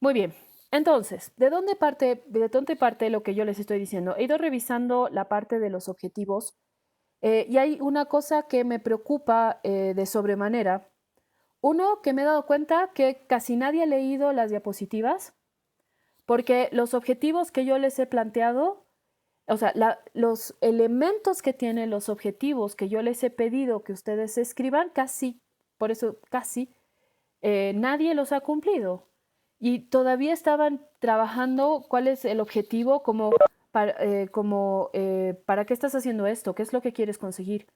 Muy bien. Entonces, de dónde parte lo que yo les estoy diciendo? He ido revisando la parte de los objetivos y hay una cosa que me preocupa de sobremanera. Uno, que me he dado cuenta que casi nadie ha leído las diapositivas, porque los objetivos que yo les he planteado, o sea, los elementos que tienen los objetivos que yo les he pedido que ustedes escriban, casi, por eso casi, nadie los ha cumplido. Y todavía estaban trabajando cuál es el objetivo, para qué estás haciendo esto, qué es lo que quieres conseguir.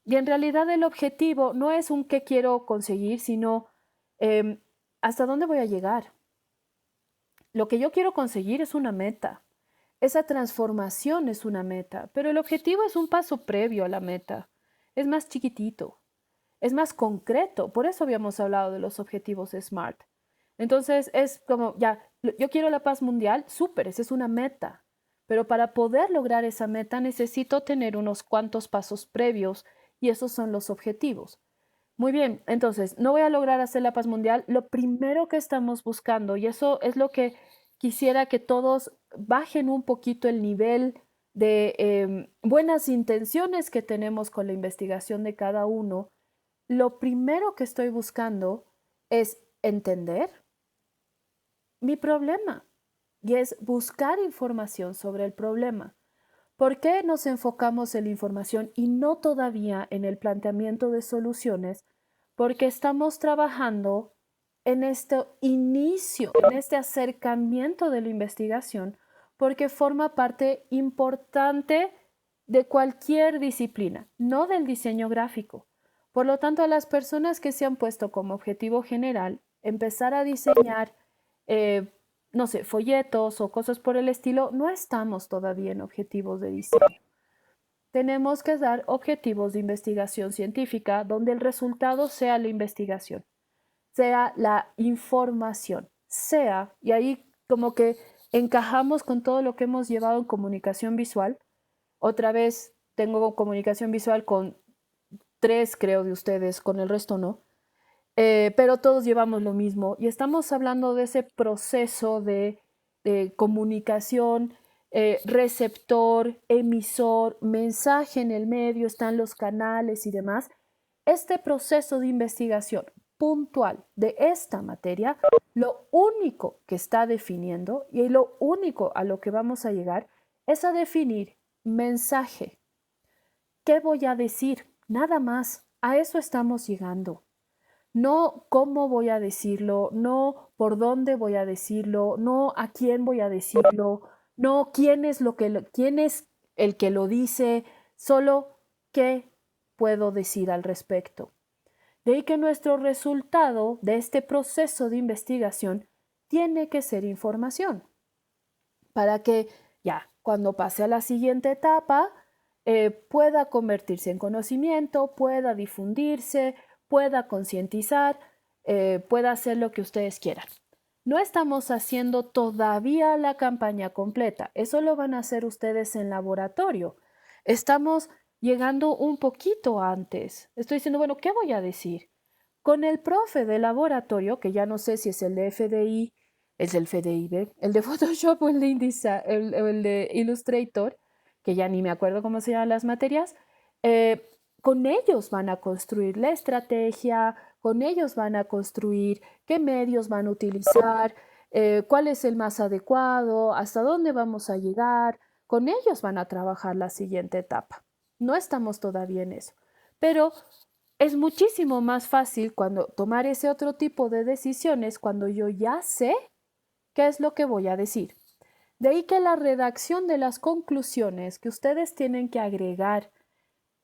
Y en realidad el objetivo no es un qué quiero conseguir, sino em, hasta dónde voy a llegar. Lo que yo quiero conseguir es una meta. Esa transformación es una meta, pero el objetivo es un paso previo a la meta. Es más chiquitito, es más concreto. Por eso habíamos hablado de los objetivos SMART. Entonces es como, ya, yo quiero la paz mundial, súper, esa es una meta. Pero para poder lograr esa meta necesito tener unos cuantos pasos previos y esos son los objetivos. Muy bien, entonces, no voy a lograr hacer la paz mundial. Lo primero que estamos buscando, y eso es lo que quisiera que todos bajen un poquito el nivel de buenas intenciones que tenemos con la investigación de cada uno, lo primero que estoy buscando es entender mi problema y es buscar información sobre el problema. ¿Por qué nos enfocamos en la información y no todavía en el planteamiento de soluciones? Porque estamos trabajando en este inicio, en este acercamiento de la investigación, porque forma parte importante de cualquier disciplina, no del diseño gráfico. Por lo tanto, a las personas que se han puesto como objetivo general empezar a diseñar eh, no sé, folletos o cosas por el estilo, no estamos todavía en objetivos de diseño. Tenemos que dar objetivos de investigación científica donde el resultado sea la investigación, sea la información, sea, y ahí como que encajamos con todo lo que hemos llevado en comunicación visual. Otra vez tengo comunicación visual con tres, creo, de ustedes, con el resto no. Pero todos llevamos lo mismo y estamos hablando de ese proceso de comunicación, receptor, emisor, mensaje en el medio, están los canales y demás. Este proceso de investigación puntual de esta materia, lo único que está definiendo y lo único a lo que vamos a llegar es a definir mensaje. ¿Qué voy a decir? Nada más. A eso estamos llegando. No cómo voy a decirlo, no por dónde voy a decirlo, no a quién voy a decirlo, no quién es el que lo dice, solo qué puedo decir al respecto. De ahí que nuestro resultado de este proceso de investigación tiene que ser información para que ya cuando pase a la siguiente etapa pueda convertirse en conocimiento, pueda difundirse, pueda concientizar, pueda hacer lo que ustedes quieran. No estamos haciendo todavía la campaña completa, eso lo van a hacer ustedes en laboratorio. Estamos llegando un poquito antes. Estoy diciendo, bueno, ¿qué voy a decir? Con el profe de laboratorio, que ya no sé si es el de FDI, es el FDI, ¿ve? El de Photoshop o el de, el de Illustrator, que ya ni me acuerdo cómo se llaman las materias, con ellos van a construir la estrategia, con ellos van a construir qué medios van a utilizar, cuál es el más adecuado, hasta dónde vamos a llegar, con ellos van a trabajar la siguiente etapa. No estamos todavía en eso, pero es muchísimo más fácil cuando tomar ese otro tipo de decisiones cuando yo ya sé qué es lo que voy a decir. De ahí que la redacción de las conclusiones que ustedes tienen que agregar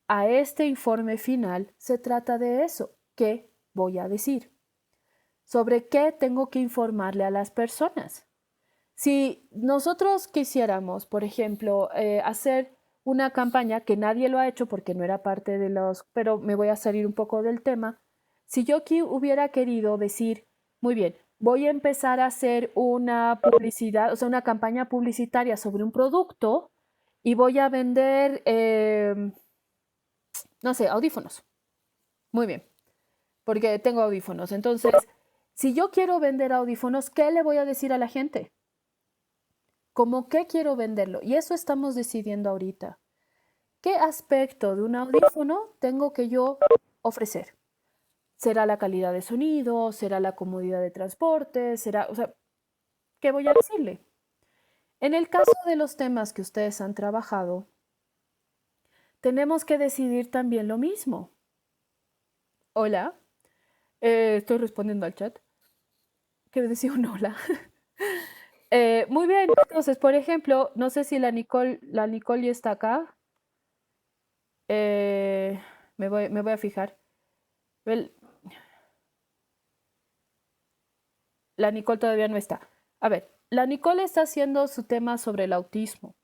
a este informe final se trata de eso, qué voy a decir, sobre qué tengo que informarle a las personas. Si nosotros quisiéramos, por ejemplo, hacer una campaña que nadie lo ha hecho porque no era parte de los, pero me voy a salir un poco del tema, si yo aquí hubiera querido decir, muy bien, voy a empezar a hacer una publicidad, o sea, una campaña publicitaria sobre un producto y voy a vender, no sé, audífonos. Muy bien, porque tengo audífonos. Entonces, Si yo quiero vender audífonos, ¿qué le voy a decir a la gente? ¿Cómo qué quiero venderlo? Y eso estamos decidiendo ahorita. ¿Qué aspecto de un audífono tengo que yo ofrecer? ¿Será la calidad de sonido? ¿Será la comodidad de transporte? ¿Será, o sea, qué voy a decirle? En el caso de los temas que ustedes han trabajado, tenemos que decidir también lo mismo. Hola, estoy respondiendo al chat. ¿Qué decía un hola? Muy bien, entonces, por ejemplo, no sé si la Nicole ya está acá. Eh, me voy a fijar. La Nicole todavía no está. A ver, la Nicole está haciendo su tema sobre el autismo.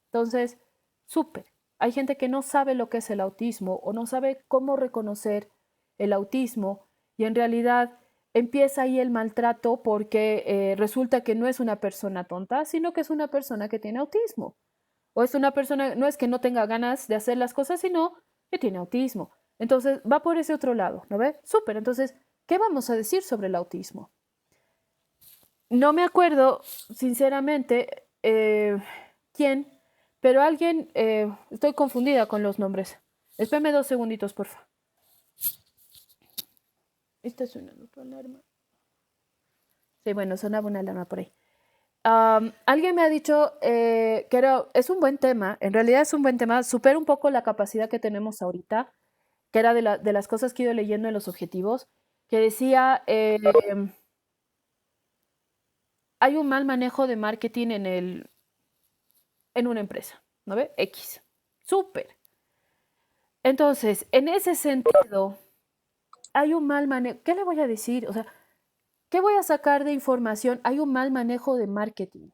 Entonces, súper. Hay gente que no sabe lo que es el autismo o no sabe cómo reconocer el autismo y en realidad empieza ahí el maltrato porque resulta que no es una persona tonta, sino que es una persona que tiene autismo. O es una persona, no es que no tenga ganas de hacer las cosas, sino que tiene autismo. Entonces, va por ese otro lado, ¿no ve? Súper. Entonces, ¿qué vamos a decir sobre el autismo? No me acuerdo, sinceramente, quién, pero alguien, estoy confundida con los nombres. Espérame 2 segunditos, por favor. Está sonando tu alarma. Sí, bueno, sonaba una alarma por ahí. Alguien me ha dicho es un buen tema, en realidad es un buen tema, supera un poco la capacidad que tenemos ahorita, que era de las cosas que he ido leyendo en los objetivos, que decía, hay un mal manejo de marketing en una empresa, ¿no ve? X. Súper. Entonces, en ese sentido, hay un mal manejo. ¿Qué le voy a decir? O sea, ¿qué voy a sacar de información? Hay un mal manejo de marketing.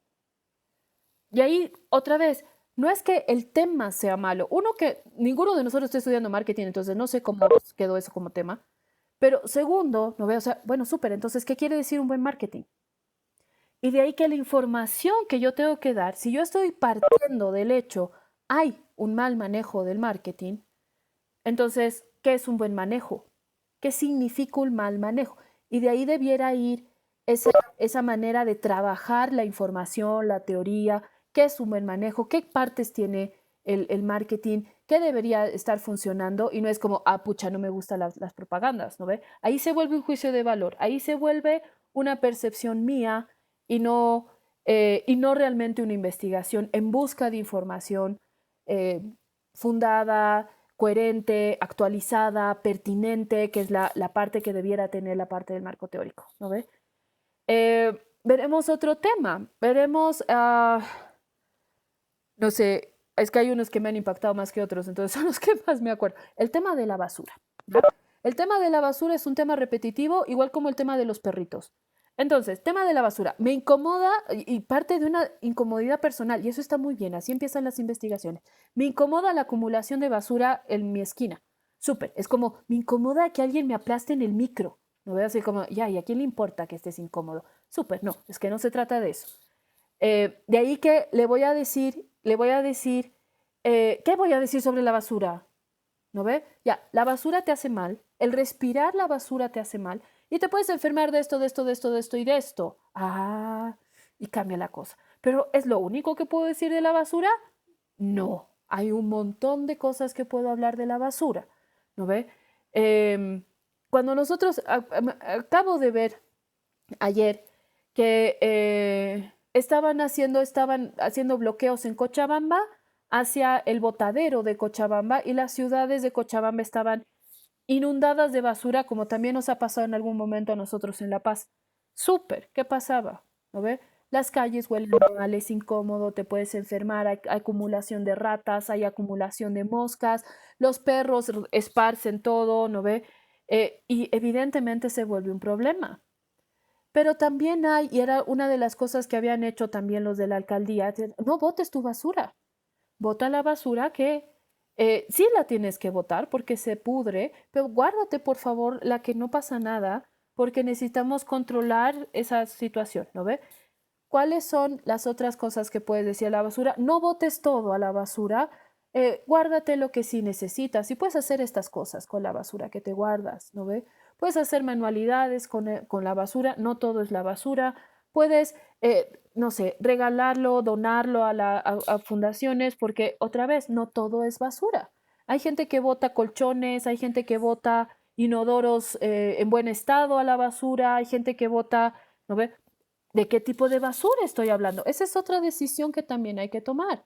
Y ahí, otra vez, no es que el tema sea malo. Uno, que ninguno de nosotros está estudiando marketing, entonces no sé cómo quedó eso como tema. Pero segundo, no veo, o sea, bueno, súper, entonces, ¿qué quiere decir un buen marketing? Y de ahí que la información que yo tengo que dar, si yo estoy partiendo del hecho, hay un mal manejo del marketing, entonces, ¿qué es un buen manejo? ¿Qué significa un mal manejo? Y de ahí debiera ir esa manera de trabajar la información, la teoría, qué es un buen manejo, qué partes tiene el marketing, qué debería estar funcionando y no es como, ah, pucha, no me gustan las propagandas, ¿no ve? Ahí se vuelve un juicio de valor, ahí se vuelve una percepción mía y no realmente una investigación en busca de información eh, fundada, coherente, actualizada, pertinente, que es la parte que debiera tener la parte del marco teórico, ¿no ve? Veremos otro tema, veremos, no sé, es que hay unos que me han impactado más que otros, entonces son los que más me acuerdo. El tema de la basura, ¿no? El tema de la basura es un tema repetitivo, igual como el tema de los perritos. Entonces, tema de la basura, me incomoda y parte de una incomodidad personal, y eso está muy bien, así empiezan las investigaciones. Me incomoda la acumulación de basura en mi esquina. Súper, es como, me incomoda que alguien me aplaste en el micro. No voy a decir como, ya, ¿y a quién le importa que estés incómodo? Súper, no, es que no se trata de eso. De ahí que le voy a decir, ¿qué voy a decir sobre la basura? ¿No ve? Ya, la basura te hace mal, el respirar la basura te hace mal y te puedes enfermar de esto, de esto, de esto, de esto y de esto. Ah, y cambia la cosa. Pero ¿es lo único que puedo decir de la basura? No, hay un montón de cosas que puedo hablar de la basura. ¿No ve? Cuando nosotros, acabo de ver ayer que estaban haciendo bloqueos en Cochabamba hacia el botadero de Cochabamba y las ciudades de Cochabamba estaban inundadas de basura, como también nos ha pasado en algún momento a nosotros en La Paz. Súper, ¿qué pasaba? ¿No ve? Las calles huelen mal, es incómodo, te puedes enfermar, hay acumulación de ratas, hay acumulación de moscas, los perros esparcen todo, ¿no ve? Y evidentemente se vuelve un problema. Pero también hay, y era una de las cosas que habían hecho también los de la alcaldía, no botes tu basura, bota la basura que sí la tienes que botar porque se pudre, pero guárdate por favor la que no pasa nada porque necesitamos controlar esa situación, ¿no ve? ¿Cuáles son las otras cosas que puedes decir a la basura? No botes todo a la basura, guárdate lo que sí necesitas y puedes hacer estas cosas con la basura que te guardas, ¿no ve? puedes hacer manualidades con la basura, no todo es la basura, puedes, no sé, regalarlo, donarlo a fundaciones, porque otra vez, no todo es basura. Hay gente que bota colchones, hay gente que bota inodoros en buen estado a la basura, hay gente que bota, ¿no ve? ¿De qué tipo de basura estoy hablando? Esa es otra decisión que también hay que tomar.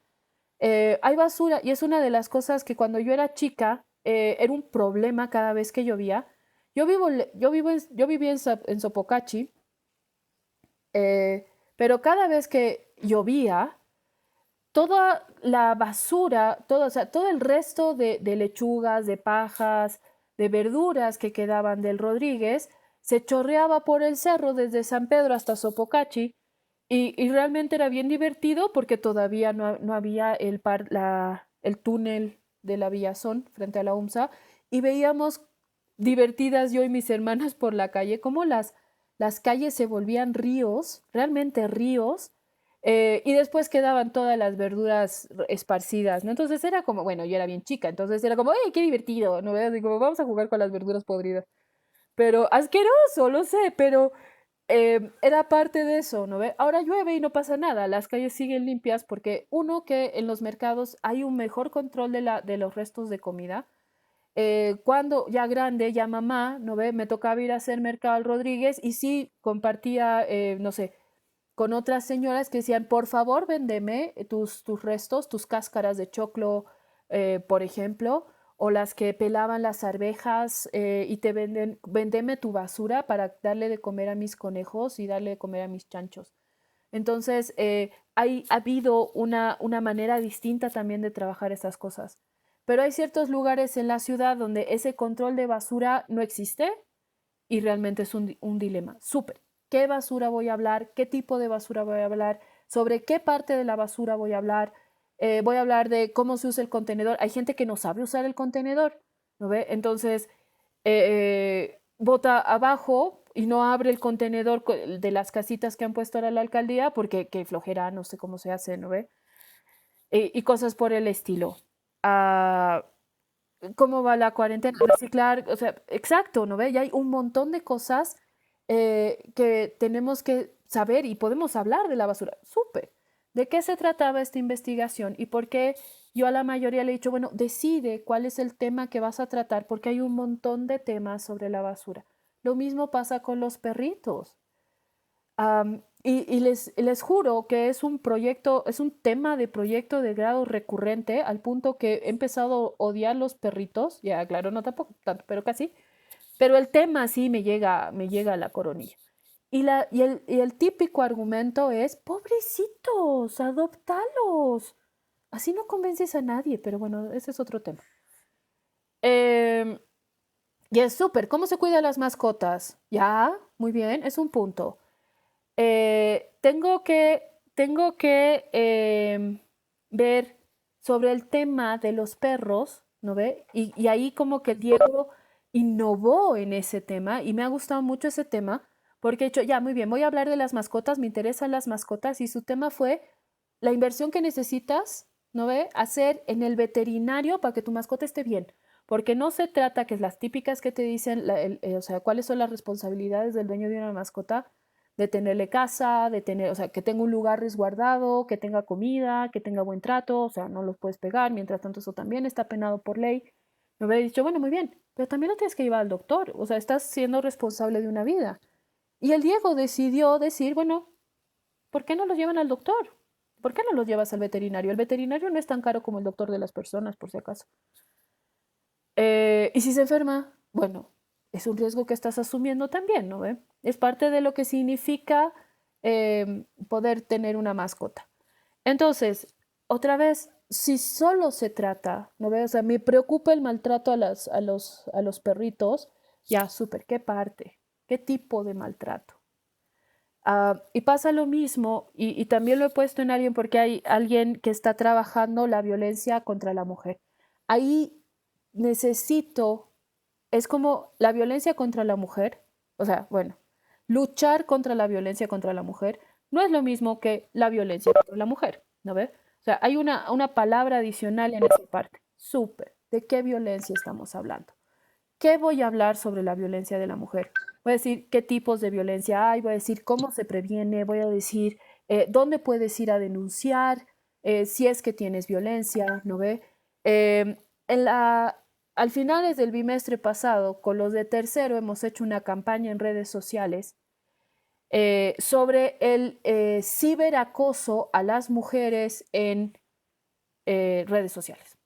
Hay basura y es una de las cosas que cuando yo era chica era un problema cada vez que llovía. Yo vivía en Sopocachi, pero cada vez que llovía, toda la basura, todo, o sea, todo el resto de lechugas, de pajas, de verduras que quedaban del Rodríguez, se chorreaba por el cerro desde San Pedro hasta Sopocachi y realmente era bien divertido porque todavía no había el túnel de la Villazón frente a la UMSA y veíamos divertidas yo y mis hermanas por la calle, como las calles se volvían ríos, realmente ríos, y después quedaban todas las verduras esparcidas, ¿no? Entonces era como, bueno, yo era bien chica, entonces era como, ¡ay, qué divertido! ¿No ves? Digo, vamos a jugar con las verduras podridas. Pero asqueroso, lo sé, pero era parte de eso, ¿no ve? Ahora llueve y no pasa nada, las calles siguen limpias porque uno que en los mercados hay un mejor control de los restos de comida. Cuando ya grande, ya mamá, ¿no ve? Me tocaba ir a hacer mercado al Rodríguez y sí compartía, no sé, con otras señoras que decían, por favor, véndeme tus restos, tus cáscaras de choclo, por ejemplo, o las que pelaban las arvejas y te venden, vendeme tu basura para darle de comer a mis conejos y darle de comer a mis chanchos. Entonces, ha habido una manera distinta también de trabajar esas cosas. Pero hay ciertos lugares en la ciudad donde ese control de basura no existe y realmente es un dilema. Súper. ¿Qué basura voy a hablar? ¿Qué tipo de basura voy a hablar? ¿Sobre qué parte de la basura voy a hablar? Voy a hablar de cómo se usa el contenedor. Hay gente que no sabe usar el contenedor, ¿no ve? Entonces, bota abajo y no abre el contenedor de las casitas que han puesto ahora la alcaldía porque qué flojera, no sé cómo se hace, ¿no ve? Y cosas por el estilo. Ah, ¿cómo va la cuarentena? Reciclar, o sea, exacto, ¿no ve? Ya hay un montón de cosas que tenemos que saber y podemos hablar de la basura. Súper. ¿De qué se trataba esta investigación y por qué yo a la mayoría le he dicho, bueno, decide cuál es el tema que vas a tratar porque hay un montón de temas sobre la basura? Lo mismo pasa con los perritos. Les juro que es un proyecto, es un tema de proyecto de grado recurrente al punto que he empezado a odiar los perritos. Ya, claro, no tampoco tanto, pero casi. Pero el tema sí me llega a la coronilla. Y el típico argumento es, pobrecitos, adoptalos. Así no convences a nadie, pero bueno, ese es otro tema. Em, y es súper, ¿cómo se cuidan las mascotas? Ya, muy bien, es un punto. Tengo que ver sobre el tema de los perros, ¿no ve? Y ahí como que Diego innovó en ese tema y me ha gustado mucho ese tema porque he dicho, ya, muy bien, voy a hablar de las mascotas, me interesan las mascotas y su tema fue la inversión que necesitas, ¿no ve? Hacer en el veterinario para que tu mascota esté bien. Porque no se trata que es las típicas que te dicen, o sea, cuáles son las responsabilidades del dueño de una mascota, de tenerle casa, de tener, o sea, que tenga un lugar resguardado, que tenga comida, que tenga buen trato, o sea, no los puedes pegar, mientras tanto eso también está penado por ley. Me hubiera dicho, bueno, muy bien, pero también lo tienes que llevar al doctor, o sea, estás siendo responsable de una vida. Y el Diego decidió decir, bueno, ¿por qué no los llevan al doctor? ¿Por qué no los llevas al veterinario? El veterinario no es tan caro como el doctor de las personas, por si acaso. Y si se enferma, bueno, es un riesgo que estás asumiendo también, ¿no ve? Es parte de lo que significa poder tener una mascota. Entonces, otra vez, si solo se trata, ¿no ve? O sea, me preocupa el maltrato a los perritos, ya, súper, ¿qué parte? ¿Qué tipo de maltrato? Y pasa lo mismo, y también lo he puesto en alguien porque hay alguien que está trabajando la violencia contra la mujer. Ahí necesito, es como la violencia contra la mujer, o sea, bueno, luchar contra la violencia contra la mujer no es lo mismo que la violencia contra la mujer, ¿no ves? O sea, hay una palabra adicional en esa parte. Súper. ¿De qué violencia estamos hablando? ¿qué voy a hablar sobre la violencia de la mujer? Voy a decir qué tipos de violencia hay, voy a decir cómo se previene, voy a decir dónde puedes ir a denunciar si es que tienes violencia, ¿no ve? Eh, en la, al finales del bimestre pasado, con los de tercero, hemos hecho una campaña en redes sociales sobre el ciberacoso a las mujeres en redes sociales.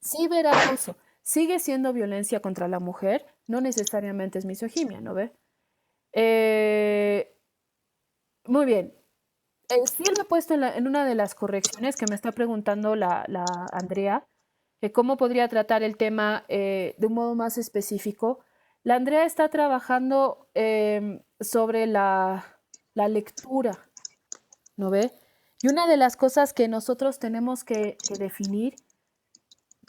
Ciberacoso sigue siendo violencia contra la mujer, no necesariamente es misoginia, ¿no ve? Eh, muy bien. Sí lo he puesto en una de las correcciones que me está preguntando la Andrea, que cómo podría tratar el tema de un modo más específico. La Andrea está trabajando sobre la lectura, ¿no ve? Y una de las cosas que nosotros tenemos que definir,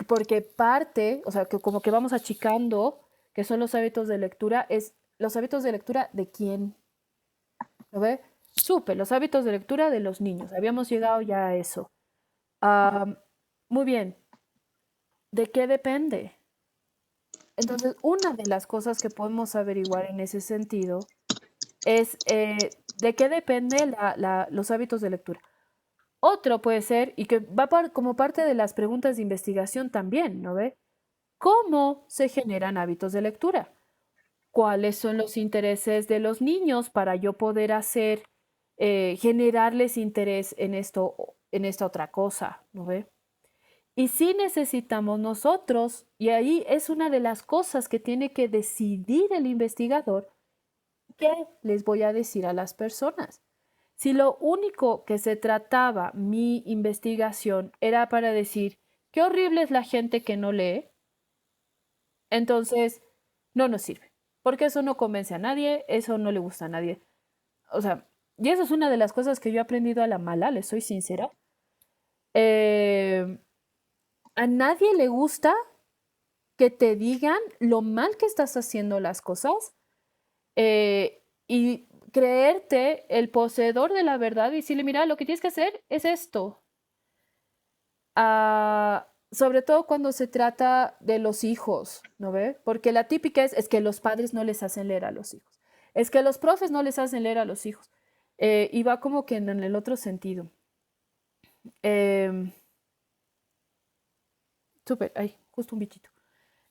porque parte, o sea, que como que vamos achicando, que son los hábitos de lectura, es los hábitos de lectura de quién, ¿no ve? Supe, los hábitos de lectura de los niños. Habíamos llegado ya a eso. Ah, muy bien. ¿De qué depende? Entonces, una de las cosas que podemos averiguar en ese sentido es de qué depende los hábitos de lectura. Otro puede ser, y que va como parte de las preguntas de investigación también, ¿no ve? ¿Cómo se generan hábitos de lectura? ¿Cuáles son los intereses de los niños para yo poder hacer, generarles interés en esto, en esta otra cosa, ¿no ve? Y sí necesitamos nosotros, y ahí es una de las cosas que tiene que decidir el investigador, ¿qué les voy a decir a las personas? Si lo único que se trataba mi investigación era para decir, qué horrible es la gente que no lee, entonces no nos sirve, porque eso no convence a nadie, eso no le gusta a nadie. O sea, y eso es una de las cosas que yo he aprendido a la mala, les soy sincera. Eh, a nadie le gusta que te digan lo mal que estás haciendo las cosas y creerte el poseedor de la verdad y decirle, mira, lo que tienes que hacer es esto. Sobre todo cuando se trata de los hijos, ¿no ve? Porque la típica es que los padres no les hacen leer a los hijos. Es que los profes no les hacen leer a los hijos. Y va como que en el otro sentido. Súper, ay, justo un bichito.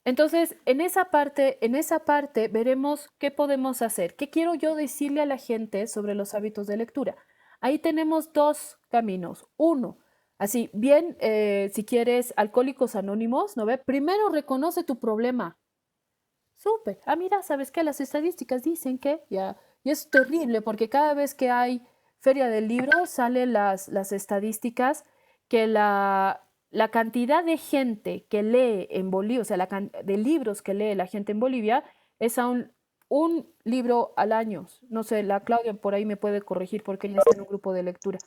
Entonces, en esa parte veremos qué podemos hacer. ¿Qué quiero yo decirle a la gente sobre los hábitos de lectura? Ahí tenemos dos caminos. Uno, así, bien, si quieres, Alcohólicos Anónimos, ¿no ve? Primero reconoce tu problema. Súper. Ah, mira, ¿sabes qué? Las estadísticas dicen que ya, y es terrible porque cada vez que hay feria del libro salen las estadísticas que la cantidad de gente que lee en Bolivia, o sea, de libros que lee la gente en Bolivia es a un libro al año. No sé, la Claudia por ahí me puede corregir porque ella está en un grupo de lectura.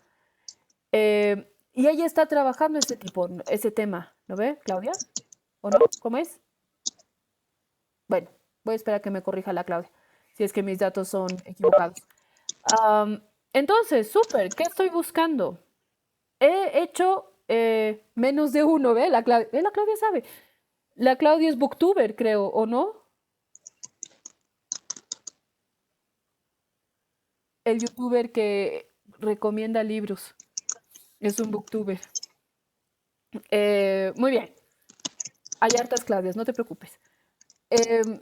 Y ella está trabajando ese tema, ¿no ve, Claudia? ¿O no? ¿Cómo es? Bueno, voy a esperar a que me corrija la Claudia, si es que mis datos son equivocados. Entonces, súper, ¿qué estoy buscando? He hecho menos de uno, ¿ve? La Claudia sabe. La Claudia es booktuber, creo, ¿o no? El youtuber que recomienda libros. Es un booktuber. Muy bien. Hay hartas Claudias, no te preocupes. Em,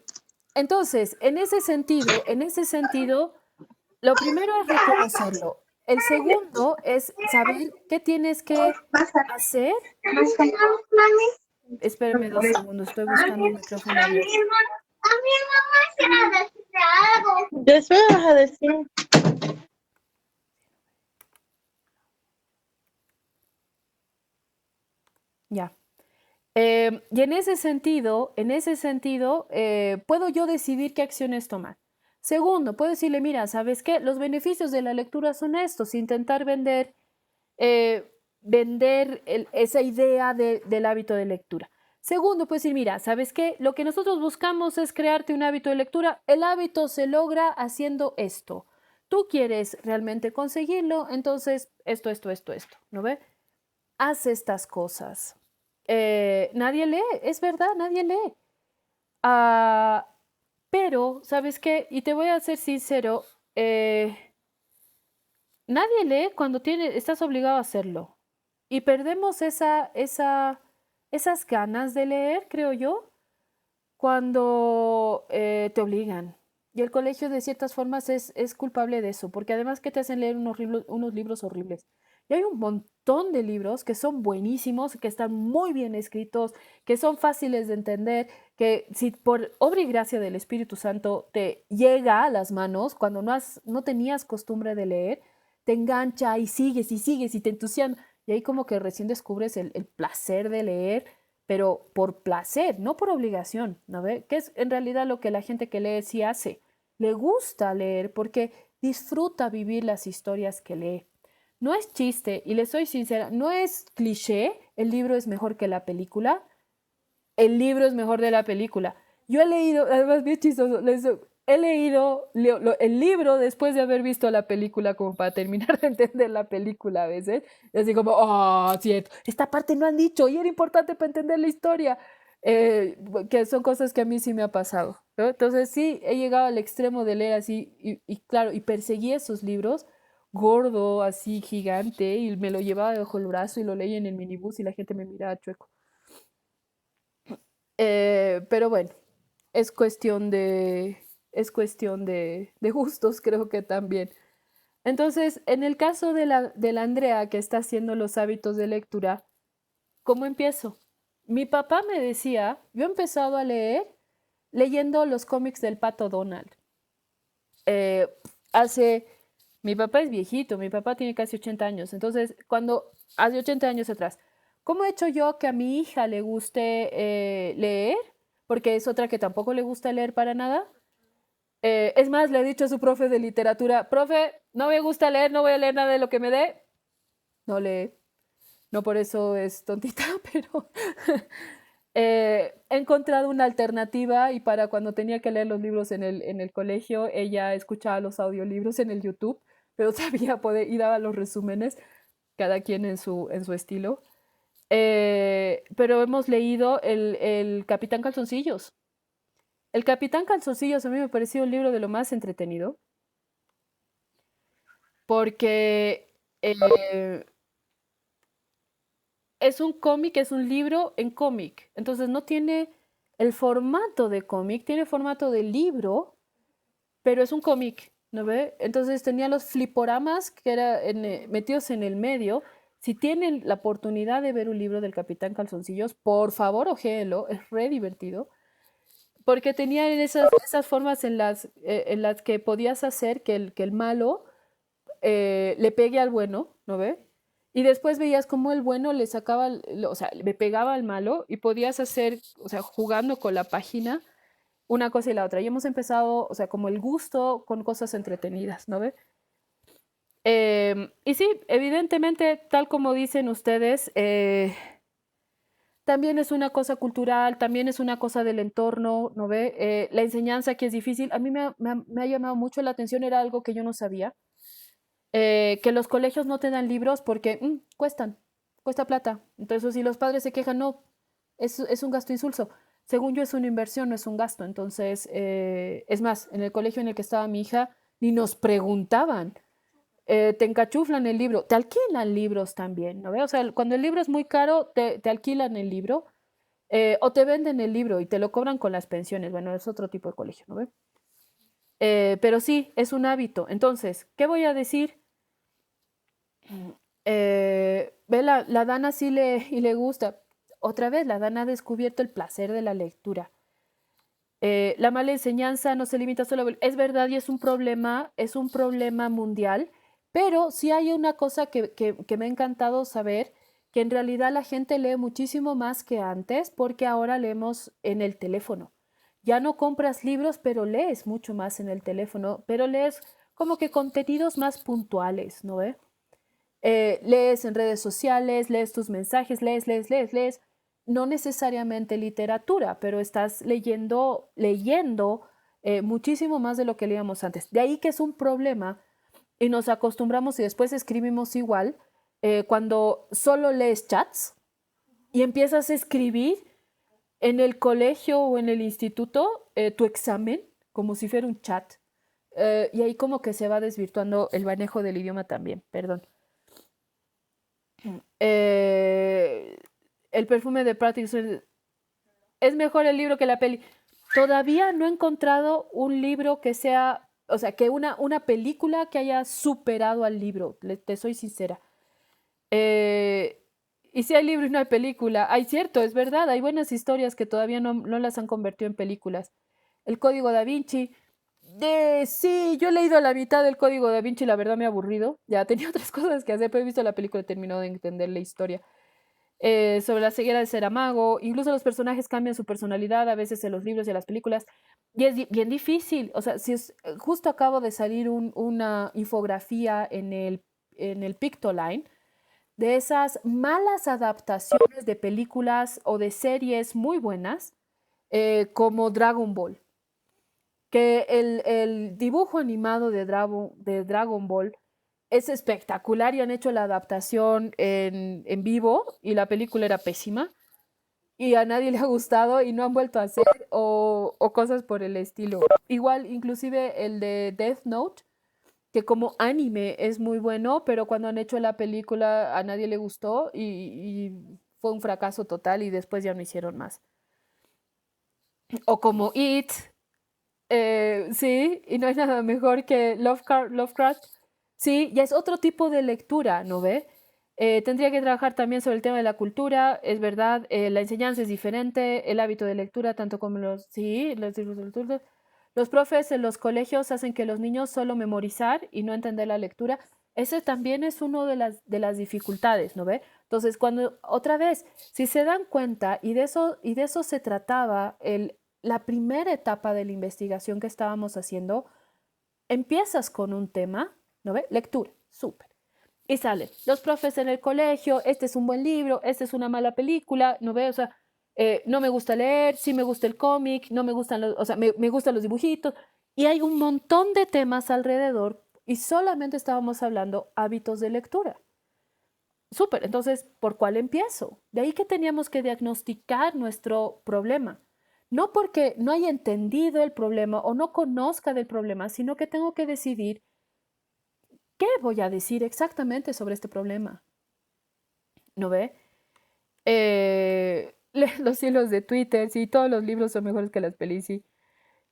entonces, en ese sentido, lo primero es reconocerlo. El segundo es saber qué tienes que hacer. Espérame 2 segundos, estoy buscando un micrófono abierto. Después vas a decir. Ya. Y en ese sentido, puedo yo decidir qué acciones tomar. Segundo, puedo decirle, mira, ¿sabes qué? Los beneficios de la lectura son estos, intentar eh, vender esa idea del hábito de lectura. Segundo, puedes decir, mira, ¿sabes qué? Lo que nosotros buscamos es crearte un hábito de lectura. El hábito se logra haciendo esto. Tú quieres realmente conseguirlo, entonces esto, ¿no ve? Haz estas cosas. Nadie lee, es verdad, nadie lee. Ah, pero, ¿sabes qué? Y te voy a ser sincero, nadie lee cuando estás obligado a hacerlo. Y perdemos esas ganas de leer, creo yo, cuando te obligan. Y el colegio, de ciertas formas, es culpable de eso, porque además que te hacen leer unos libros horribles. Y hay un montón de libros que son buenísimos, que están muy bien escritos, que son fáciles de entender, que si por obra y gracia del Espíritu Santo te llega a las manos, cuando no tenías costumbre de leer, te engancha y sigues y te entusiasma. Y ahí como que recién descubres el placer de leer, pero por placer, no por obligación, ¿no ve? Que es en realidad lo que la gente que lee sí hace. Le gusta leer porque disfruta vivir las historias que lee. No es chiste, y le soy sincera, no es cliché, el libro es mejor que la película, el libro es mejor de la película. Yo he leído, además bien chistoso, he leído el libro después de haber visto la película como para terminar de entender la película a veces. Y así como, oh, cierto, esta parte no han dicho y era importante para entender la historia. Que son cosas que a mí sí me ha pasado, ¿no? Entonces sí, he llegado al extremo de leer así y claro, y perseguí esos libros gordo, así gigante, y me lo llevaba debajo del brazo y lo leía en el minibús y la gente me miraba chueco. Pero bueno, es cuestión de gustos, creo que también. Entonces, en el caso de la Andrea que está haciendo los hábitos de lectura, ¿cómo empiezo? Mi papá me decía, yo he empezado a leer leyendo los cómics del Pato Donald. Eh, hace, mi papá es viejito, mi papá tiene casi 80 años, entonces, hace 80 años atrás, ¿cómo he hecho yo que a mi hija le guste leer? Porque es otra que tampoco le gusta leer para nada. Es más, le he dicho a su profe de literatura, profe, no me gusta leer, no voy a leer nada de lo que me dé. No lee, no por eso es tontita, pero he encontrado una alternativa y para cuando tenía que leer los libros en el colegio, ella escuchaba los audiolibros en el YouTube, pero sabía poder y daba los resúmenes, cada quien en su estilo. Pero hemos leído el Capitán Calzoncillos. El Capitán Calzoncillos a mí me pareció un libro de lo más entretenido porque es un cómic, es un libro en cómic. Entonces no tiene el formato de cómic, tiene formato de libro, pero es un cómic, ¿no ve? Entonces tenía los fliporamas que eran metidos en el medio. Si tienen la oportunidad de ver un libro del Capitán Calzoncillos, por favor, ojéelo, es re divertido. Porque tenían esas formas en las que podías hacer que el malo le pegue al bueno, ¿no ve? Y después veías cómo el bueno le sacaba, o sea, le pegaba al malo y podías hacer, o sea, jugando con la página, una cosa y la otra. Y hemos empezado, o sea, como el gusto con cosas entretenidas, ¿no ve? Y sí, evidentemente, tal como dicen ustedes, también es una cosa cultural, también es una cosa del entorno, ¿no ve? La enseñanza que es difícil, a mí me ha llamado mucho la atención, era algo que yo no sabía, que los colegios no te dan libros porque cuesta plata. Entonces, si los padres se quejan, no, es un gasto insulso. Según yo, es una inversión, no es un gasto. Entonces, es más, en el colegio en el que estaba mi hija, ni nos preguntaban. Te encachuflan el libro, te alquilan libros también, ¿no ve? O sea, cuando el libro es muy caro, te alquilan el libro o te venden el libro y te lo cobran con las pensiones. Bueno, es otro tipo de colegio, ¿no ve? Pero sí, es un hábito. Entonces, ¿qué voy a decir? Ve, la Dana sí le gusta. Otra vez, la Dana ha descubierto el placer de la lectura. La mala enseñanza no se limita solo es verdad y es un problema mundial, pero sí hay una cosa que me ha encantado saber, que en realidad la gente lee muchísimo más que antes porque ahora leemos en el teléfono. Ya no compras libros, pero lees mucho más en el teléfono, pero lees como que contenidos más puntuales, ¿no ve? Lees en redes sociales, lees tus mensajes, lees, no necesariamente literatura, pero estás leyendo muchísimo más de lo que leíamos antes. De ahí que es un problema y nos acostumbramos y después escribimos igual cuando solo lees chats y empiezas a escribir. en el colegio o en el instituto tu examen, como si fuera un chat. Y ahí como que se va desvirtuando el manejo del idioma también, perdón. Eh, el perfume de Patrick es mejor el libro que la peli. Todavía no he encontrado un libro que sea, o sea, que una película que haya superado al libro, te soy sincera. Eh, y si hay libro y no hay película, hay cierto, es verdad, hay buenas historias que todavía no las han convertido en películas. El Código Da Vinci, sí, yo he leído la mitad del Código Da Vinci, la verdad me ha aburrido. Ya tenía otras cosas que hacer, pero he visto la película y he terminado de entender la historia. Sobre la ceguera de Saramago, incluso los personajes cambian su personalidad a veces en los libros y en las películas, y es bien difícil. O sea, si justo acabo de salir una infografía en el Pictoline de esas malas adaptaciones de películas o de series muy buenas, como Dragon Ball, que el dibujo animado de Dragon Ball es espectacular y han hecho la adaptación en vivo y la película era pésima y a nadie le ha gustado y no han vuelto a hacer o cosas por el estilo. Igual, inclusive el de Death Note, que como anime es muy bueno, pero cuando han hecho la película a nadie le gustó y fue un fracaso total y después ya no hicieron más. O como It, sí, y no hay nada mejor que Lovecraft. Sí, ya es otro tipo de lectura, ¿no ve? Tendría que trabajar también sobre el tema de la cultura, es verdad, la enseñanza es diferente, el hábito de lectura, tanto como sí, los libros de lectura. Los profes en los colegios hacen que los niños solo memorizar y no entender la lectura. Ese también es uno de las dificultades, ¿no ve? Entonces, cuando otra vez, si se dan cuenta, y de eso se trataba la primera etapa de la investigación que estábamos haciendo, empiezas con un tema, ¿no ve? Lectura, súper. Y salen los profes en el colegio, este es un buen libro, esta es una mala película, ¿no ve? O sea, no me gusta leer, sí me gusta el cómic, no me gustan los, o sea, me gustan los dibujitos. Y hay un montón de temas alrededor y solamente estábamos hablando hábitos de lectura. Súper, entonces, ¿por cuál empiezo? De ahí que teníamos que diagnosticar nuestro problema. No porque no haya entendido el problema o no conozca del problema, sino que tengo que decidir qué voy a decir exactamente sobre este problema. ¿No ve? Los hilos de Twitter, sí, todos los libros son mejores que las pelis, sí.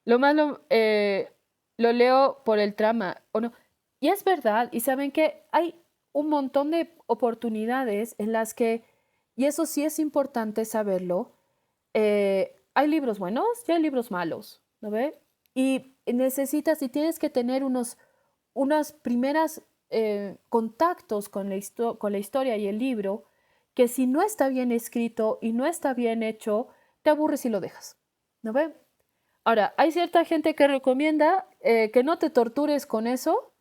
Lo malo, lo leo por el trama, ¿o no? Y es verdad, y saben que hay un montón de oportunidades en las que, y eso sí es importante saberlo, hay libros buenos y hay libros malos, ¿no ve? Y necesitas y tienes que tener unas primeras contactos con con la historia y el libro, que si no está bien escrito y no está bien hecho, te aburres y lo dejas, ¿no ve? Ahora, hay cierta gente que recomienda que no te tortures con eso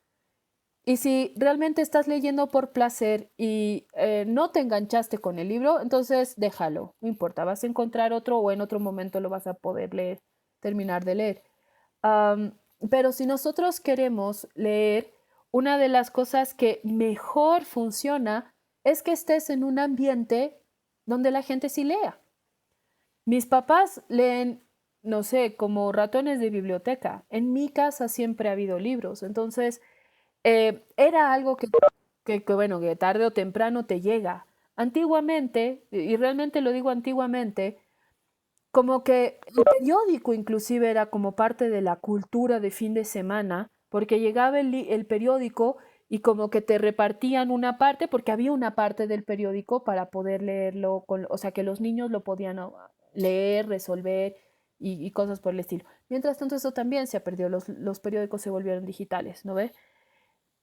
y si realmente estás leyendo por placer y no te enganchaste con el libro, entonces déjalo, no importa, vas a encontrar otro o en otro momento lo vas a poder leer, terminar de leer. Am, pero si nosotros queremos leer, una de las cosas que mejor funciona es que estés en un ambiente donde la gente sí lea. Mis papás leen, no sé, como ratones de biblioteca. En mi casa siempre ha habido libros, entonces era algo bueno, que tarde o temprano te llega. Antiguamente, y realmente lo digo antiguamente, como que el periódico inclusive era como parte de la cultura de fin de semana, porque llegaba el periódico y como que te repartían una parte, porque había una parte del periódico para poder leerlo, o sea, que los niños lo podían leer, resolver y cosas por el estilo. Mientras tanto, eso también se ha perdido, los periódicos se volvieron digitales, ¿no ve?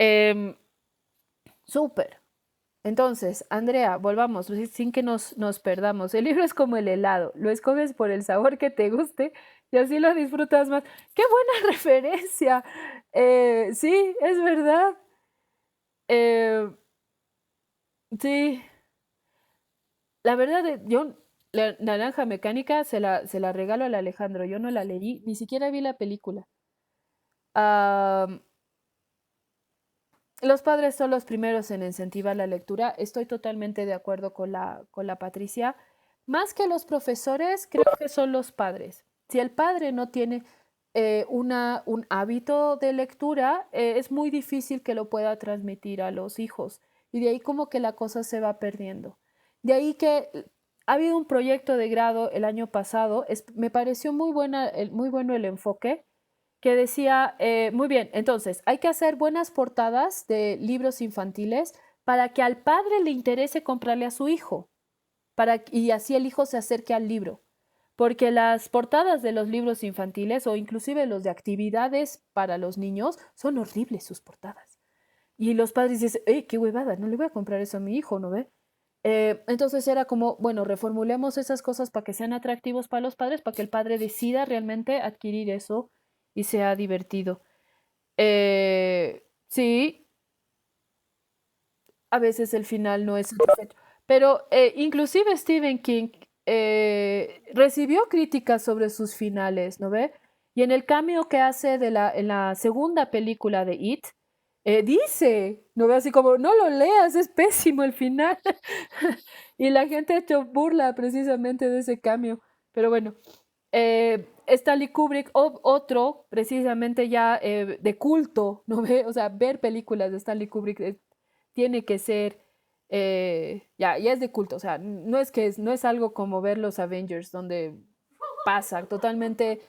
Em, Súper. Entonces, Andrea, volvamos, sin que nos perdamos. El libro es como el helado, lo escoges por el sabor que te guste y así lo disfrutas más. ¡Qué buena referencia! Sí, es verdad. Eh, sí, la verdad, yo la Naranja Mecánica se la regalo al Alejandro, yo no la leí, ni siquiera vi la película. Ah, los padres son los primeros en incentivar la lectura. Estoy totalmente de acuerdo con con la Patricia. más que los profesores, creo que son los padres. Si el padre no tiene un hábito de lectura, es muy difícil que lo pueda transmitir a los hijos. Y de ahí como que la cosa se va perdiendo. De ahí que ha habido un proyecto de grado el año pasado, me pareció muy muy bueno el enfoque, que decía, muy bien, entonces hay que hacer buenas portadas de libros infantiles para que al padre le interese comprarle a su hijo, y así el hijo se acerque al libro. Porque las portadas de los libros infantiles o inclusive los de actividades para los niños son horribles sus portadas. Y los padres dicen, qué huevada, no le voy a comprar eso a mi hijo, ¿no ve? Entonces era como, bueno, reformulemos esas cosas para que sean atractivos para los padres, para que el padre decida realmente adquirir eso y sea divertido. Sí, a veces el final no es satisfecho. Pero inclusive Stephen King recibió críticas sobre sus finales, ¿no ve? Y en el cameo que hace en la segunda película de It, dice, ¿no ve? Así como, no lo leas, es pésimo el final. Y la gente ha hecho burla precisamente de ese cameo. Pero bueno, Stanley Kubrick, otro precisamente ya de culto, ¿no ve? O sea, ver películas de Stanley Kubrick tiene que ser, ya es de culto, o sea, no es algo como ver los Avengers, donde pasa totalmente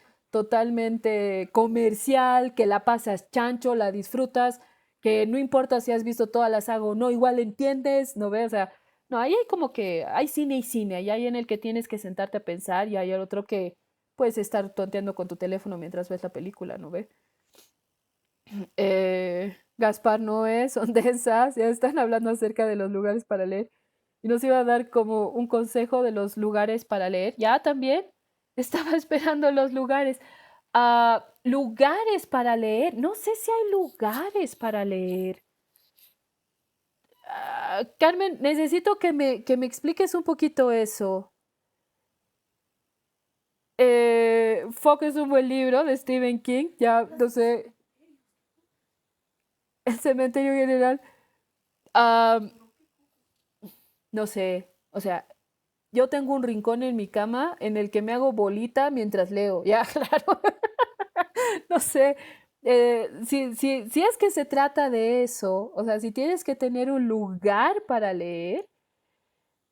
comercial, que la pasas chancho, la disfrutas, que no importa si has visto toda la saga o no, igual entiendes, ¿no ves? O sea, no, ahí hay como que, hay cine y cine, y hay en el que tienes que sentarte a pensar, y hay el otro que puedes estar tonteando con tu teléfono mientras ves la película, ¿no ves? Gaspar Noé, son densas, ya están hablando acerca de los lugares para leer. Y nos iba a dar como un consejo de los lugares para leer. Ya también estaba esperando los lugares. Lugares para leer. No sé si hay lugares para leer. Carmen, necesito que me expliques un poquito eso. Focus es un buen libro de Stephen King. Ya, no sé. El cementerio general. Ah, no sé. O sea, yo tengo un rincón en mi cama en el que me hago bolita mientras leo. Ya, claro. No sé. Si es que se trata de eso, o sea, si tienes que tener un lugar para leer,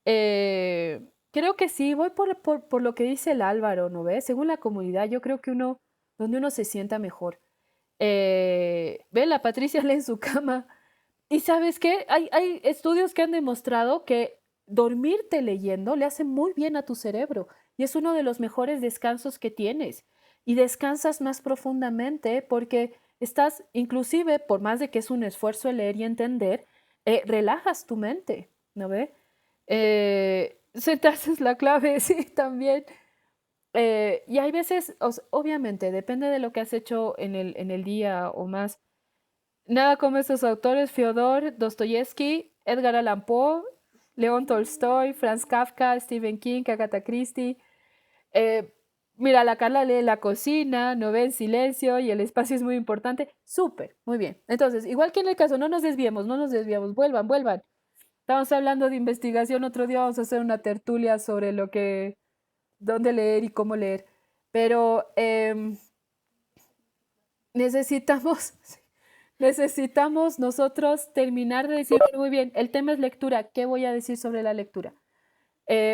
creo que sí, voy por lo que dice el Álvaro, ¿no ves? Según la comunidad, yo creo que donde uno se sienta mejor. Ve, la Patricia lee en su cama. ¿Y sabes qué? Hay estudios que han demostrado que dormirte leyendo le hace muy bien a tu cerebro y es uno de los mejores descansos que tienes. Y descansas más profundamente porque estás, inclusive, por más de que es un esfuerzo el leer y entender, relajas tu mente, ¿no ve? Sentarse es la clave, sí, también. Y hay veces, obviamente, depende de lo que has hecho en el día o más. Nada como estos autores: Fyodor Dostoyevsky, Edgar Allan Poe, León Tolstoy, Franz Kafka, Stephen King, Agatha Christie. Eh, Mira, la Carla lee la cocina, no ve en silencio y el espacio es muy importante. Súper, muy bien. Entonces, igual que en el caso, no nos desviamos, vuelvan. Estamos hablando de investigación, otro día vamos a hacer una tertulia sobre dónde leer y cómo leer. Pero necesitamos, necesitamos nosotros terminar de decir, bueno, muy bien, el tema es lectura. ¿Qué voy a decir sobre la lectura?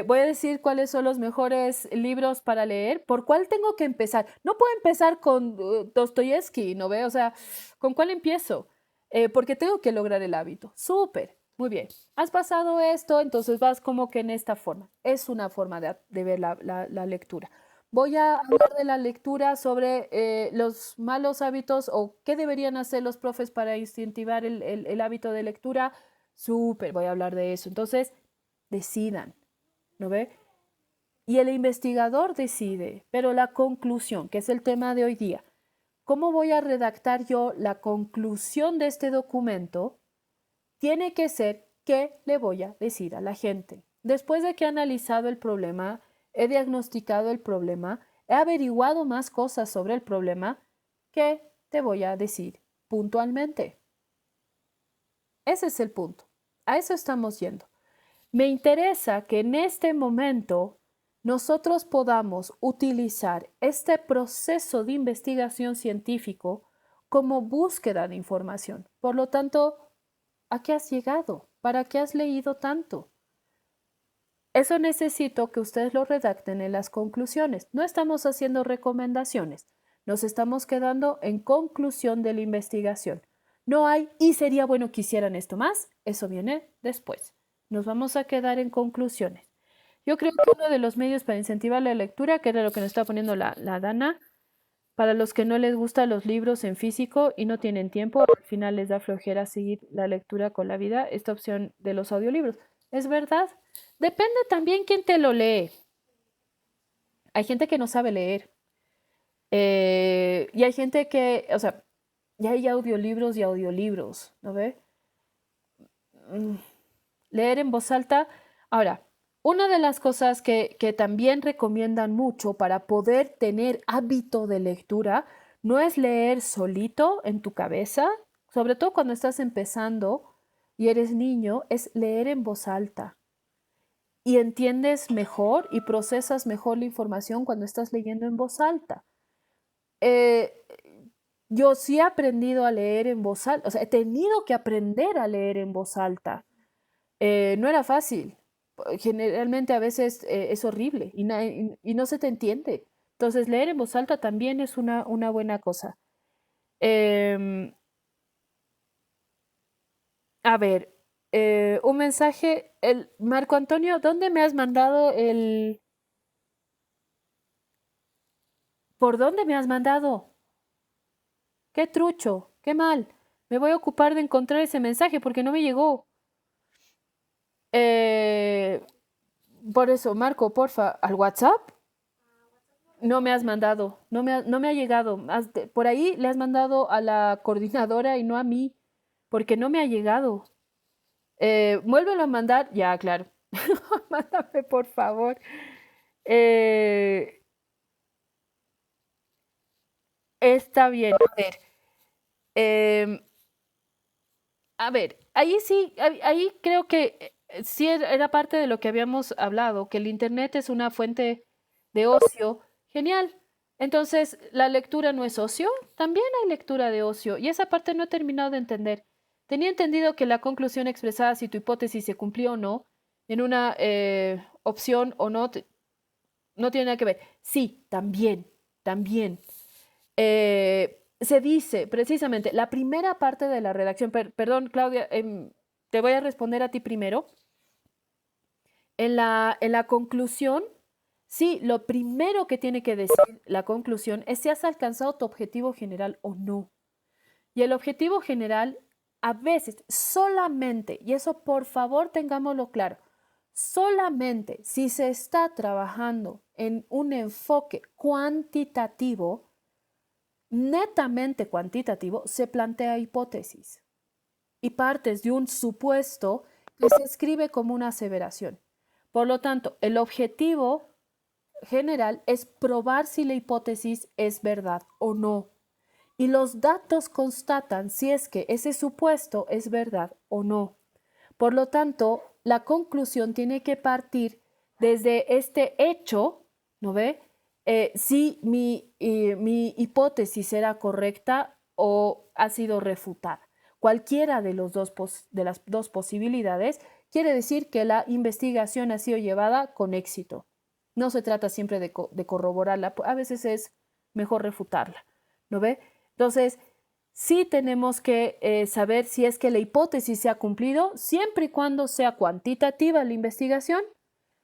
Voy a decir cuáles son los mejores libros para leer. ¿Por cuál tengo que empezar? No puedo empezar con Dostoyevsky, ¿no ve? O sea, ¿con cuál empiezo? Porque tengo que lograr el hábito. Súper, muy bien. Has pasado esto, entonces vas como que en esta forma. Es una forma de ver la lectura. Voy a hablar de la lectura sobre los malos hábitos o qué deberían hacer los profes para incentivar el hábito de lectura. Súper, voy a hablar de eso. Entonces, decidan. ¿No ve? Y el investigador decide, pero la conclusión, que es el tema de hoy día, ¿cómo voy a redactar yo la conclusión de este documento? Tiene que ser qué le voy a decir a la gente. Después de que he analizado el problema, he diagnosticado el problema, he averiguado más cosas sobre el problema, ¿qué te voy a decir puntualmente? Ese es el punto. A eso estamos yendo. Me interesa que en este momento nosotros podamos utilizar este proceso de investigación científico como búsqueda de información. Por lo tanto, ¿a qué has llegado? ¿Para qué has leído tanto? Eso necesito que ustedes lo redacten en las conclusiones. No estamos haciendo recomendaciones, nos estamos quedando en conclusión de la investigación. No hay, y sería bueno que hicieran esto más, eso viene después. Nos vamos a quedar en conclusiones. Yo creo que uno de los medios para incentivar la lectura, que era lo que nos está poniendo la Dana, para los que no les gustan los libros en físico y no tienen tiempo, al final les da flojera seguir la lectura con la vida, esta opción de los audiolibros. ¿Es verdad? Depende también quién te lo lee. Hay gente que no sabe leer. Y hay gente que, o sea, ya hay audiolibros y audiolibros, ¿no ve? Leer en voz alta. Ahora, una de las cosas que también recomiendan mucho para poder tener hábito de lectura no es leer solito en tu cabeza, sobre todo cuando estás empezando y eres niño, es leer en voz alta. Y entiendes mejor y procesas mejor la información cuando estás leyendo en voz alta. Yo sí he aprendido a leer en voz alta, o sea, he tenido que aprender a leer en voz alta. No era fácil. Generalmente a veces es horrible y no se te entiende. Entonces, leer en voz alta también es una buena cosa. Em, a ver, un mensaje. Marco Antonio, ¿dónde me has mandado el... ¿Por dónde me has mandado? Qué trucho, qué mal. Me voy a ocupar de encontrar ese mensaje porque no me llegó. Eh, por eso, Marco, porfa, ¿al WhatsApp? No me has mandado, no me ha llegado. Por ahí le has mandado a la coordinadora y no a mí, porque no me ha llegado. Vuélvelo a mandar, ya, claro. Mándame, por favor. Eh, está bien. Em, a ver, ahí sí, ahí creo que sí era parte de lo que habíamos hablado, que el Internet es una fuente de ocio. Genial. Entonces, ¿la lectura no es ocio? También hay lectura de ocio. Y esa parte no he terminado de entender. Tenía entendido que la conclusión expresada, si tu hipótesis se cumplió o no, en una opción o no, no tiene nada que ver. Sí, también, también. Se dice precisamente, la primera parte de la redacción, perdón, Claudia, te voy a responder a ti primero. En la conclusión, sí, lo primero que tiene que decir la conclusión es si has alcanzado tu objetivo general o no. Y el objetivo general, a veces, solamente, y eso por favor tengámoslo claro, solamente si se está trabajando en un enfoque cuantitativo, netamente cuantitativo, se plantea hipótesis y partes de un supuesto que se escribe como una aseveración. Por lo tanto, el objetivo general es probar si la hipótesis es verdad o no. Y los datos constatan si es que ese supuesto es verdad o no. Por lo tanto, la conclusión tiene que partir desde este hecho, ¿no ve? Si mi hipótesis era correcta o ha sido refutada. Cualquiera de, de las dos posibilidades quiere decir que la investigación ha sido llevada con éxito. No se trata siempre de corroborarla, a veces es mejor refutarla, ¿no ve? Entonces, sí tenemos que saber si es que la hipótesis se ha cumplido, siempre y cuando sea cuantitativa la investigación,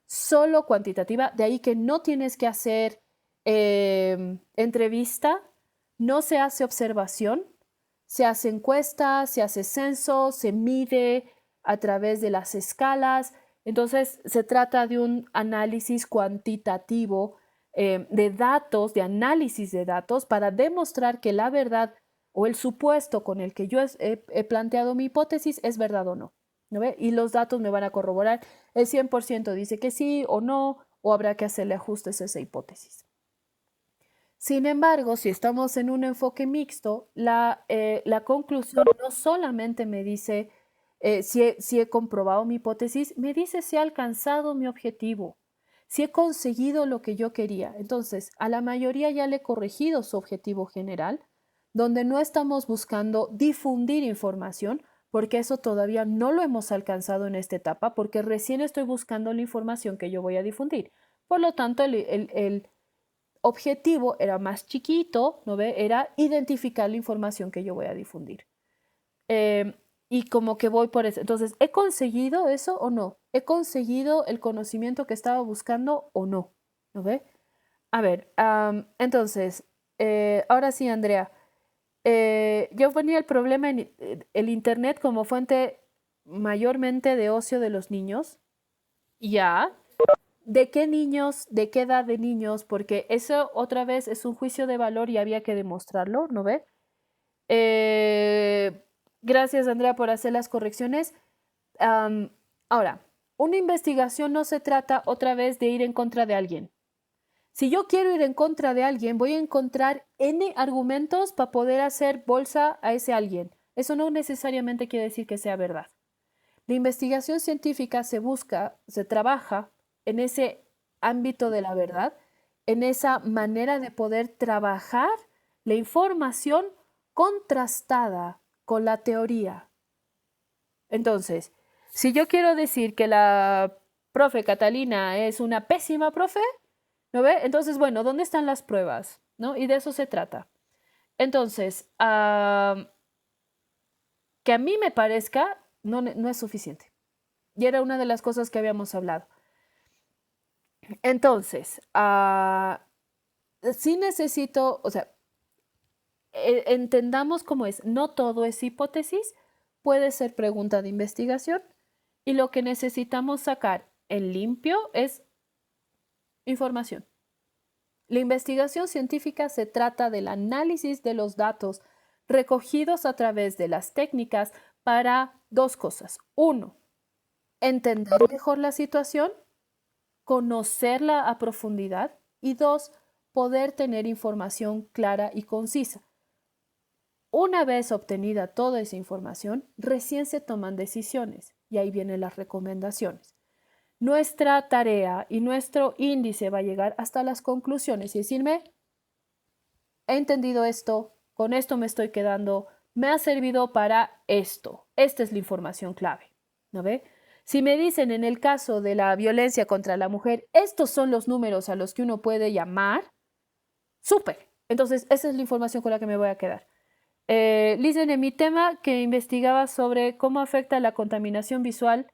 solo cuantitativa, de ahí que no tienes que hacer entrevista, no se hace observación, se hace encuesta, se hace censo, se mide a través de las escalas. Entonces, se trata de un análisis cuantitativo de datos, de análisis de datos, para demostrar que la verdad o el supuesto con el que yo he planteado mi hipótesis es verdad o no. ¿No ve? Y los datos me van a corroborar. El 100% dice que sí o no, o habrá que hacerle ajustes a esa hipótesis. Sin embargo, si estamos en un enfoque mixto, la conclusión no solamente me dice si he comprobado mi hipótesis, me dice si he alcanzado mi objetivo, si he conseguido lo que yo quería. Entonces, a la mayoría ya le he corregido su objetivo general, donde no estamos buscando difundir información, porque eso todavía no lo hemos alcanzado en esta etapa, porque recién estoy buscando la información que yo voy a difundir. Por lo tanto, el objetivo era más chiquito, ¿no ve? Era identificar la información que yo voy a difundir. Y como que voy por eso. Entonces, ¿he conseguido eso o no? ¿He conseguido el conocimiento que estaba buscando o no? ¿No ve? A ver, entonces, ahora sí, Andrea. Yo ponía el problema en el Internet como fuente mayormente de ocio de los niños. Ya. ¿De qué niños? ¿De qué edad de niños? Porque eso otra vez es un juicio de valor y había que demostrarlo, ¿no ve? Gracias, Andrea, por hacer las correcciones. Ahora, una investigación no se trata otra vez de ir en contra de alguien. Si yo quiero ir en contra de alguien, voy a encontrar N argumentos para poder hacer bolsa a ese alguien. Eso no necesariamente quiere decir que sea verdad. La investigación científica se busca, se trabaja en ese ámbito de la verdad, en esa manera de poder trabajar la información contrastada con la teoría. Entonces, si yo quiero decir que la profe Catalina es una pésima profe, ¿no ve? Entonces, bueno, ¿dónde están las pruebas? ¿No? Y de eso se trata. Entonces, que a mí me parezca no es suficiente. Y era una de las cosas que habíamos hablado. Entonces, sí necesito, o sea, entendamos cómo es. No todo es hipótesis, puede ser pregunta de investigación y lo que necesitamos sacar en limpio es información. La investigación científica se trata del análisis de los datos recogidos a través de las técnicas para dos cosas. Uno, entender mejor la situación, conocerla a profundidad y dos, poder tener información clara y concisa. Una vez obtenida toda esa información, recién se toman decisiones y ahí vienen las recomendaciones. Nuestra tarea y nuestro índice va a llegar hasta las conclusiones y decirme, he entendido esto, con esto me estoy quedando, me ha servido para esto. Esta es la información clave, ¿no ve? Si me dicen en el caso de la violencia contra la mujer, estos son los números a los que uno puede llamar, súper. Entonces, esa es la información con la que me voy a quedar. Listen, en mi tema que investigaba sobre cómo afecta la contaminación visual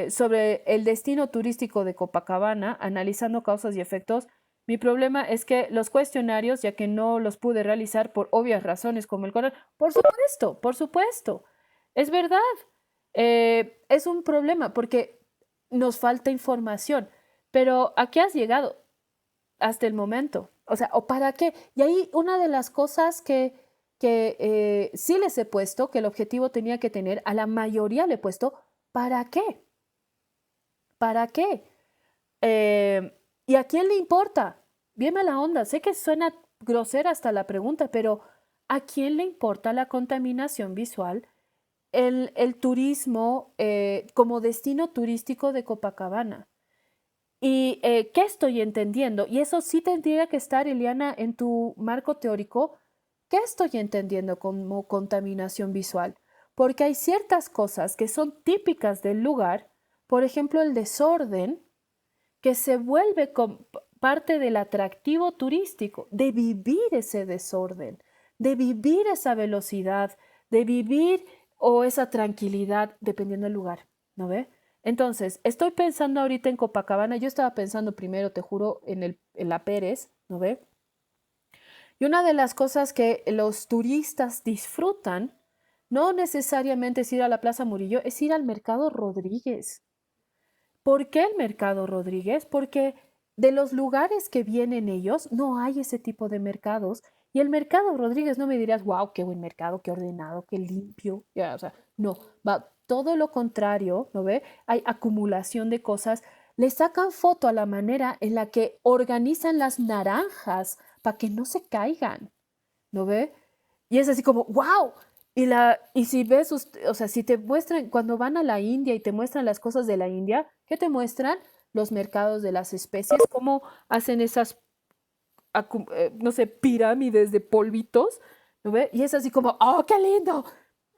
sobre el destino turístico de Copacabana, analizando causas y efectos, mi problema es que los cuestionarios, ya que no los pude realizar por obvias razones como el color, por supuesto, es verdad, es un problema porque nos falta información, pero ¿a qué has llegado hasta el momento? O sea, ¿o para qué? Y ahí una de las cosas que sí les he puesto, que el objetivo tenía que tener, a la mayoría le he puesto, ¿para qué? ¿Para qué? ¿Y a quién le importa? Bien mala onda, sé que suena grosera hasta la pregunta, pero ¿a quién le importa la contaminación visual? El turismo como destino turístico de Copacabana. ¿Y qué estoy entendiendo? Y eso sí tendría que estar, Eliana, en tu marco teórico. ¿Qué estoy entendiendo como contaminación visual? Porque hay ciertas cosas que son típicas del lugar, por ejemplo, el desorden, que se vuelve parte del atractivo turístico, de vivir ese desorden, de vivir esa velocidad, de vivir o esa tranquilidad, dependiendo del lugar, ¿no ve? Entonces, estoy pensando ahorita en Copacabana, yo estaba pensando primero, te juro, en la Pérez, ¿no ve? Y una de las cosas que los turistas disfrutan, no necesariamente es ir a la Plaza Murillo, es ir al Mercado Rodríguez. ¿Por qué el Mercado Rodríguez? Porque de los lugares que vienen ellos no hay ese tipo de mercados. Y el Mercado Rodríguez no me dirás, wow, qué buen mercado, qué ordenado, qué limpio. Ya, o sea, no, va todo lo contrario, ¿no ve? Hay acumulación de cosas. Le sacan foto a la manera en la que organizan las naranjas para que no se caigan, ¿no ve? Y es así como, wow. Y si ves, o sea, si te muestran, cuando van a la India y te muestran las cosas de la India, ¿qué te muestran? los mercados de las especies, cómo hacen esas, no sé, pirámides de polvitos, ¿no ve? Y es así como, ¡oh, qué lindo!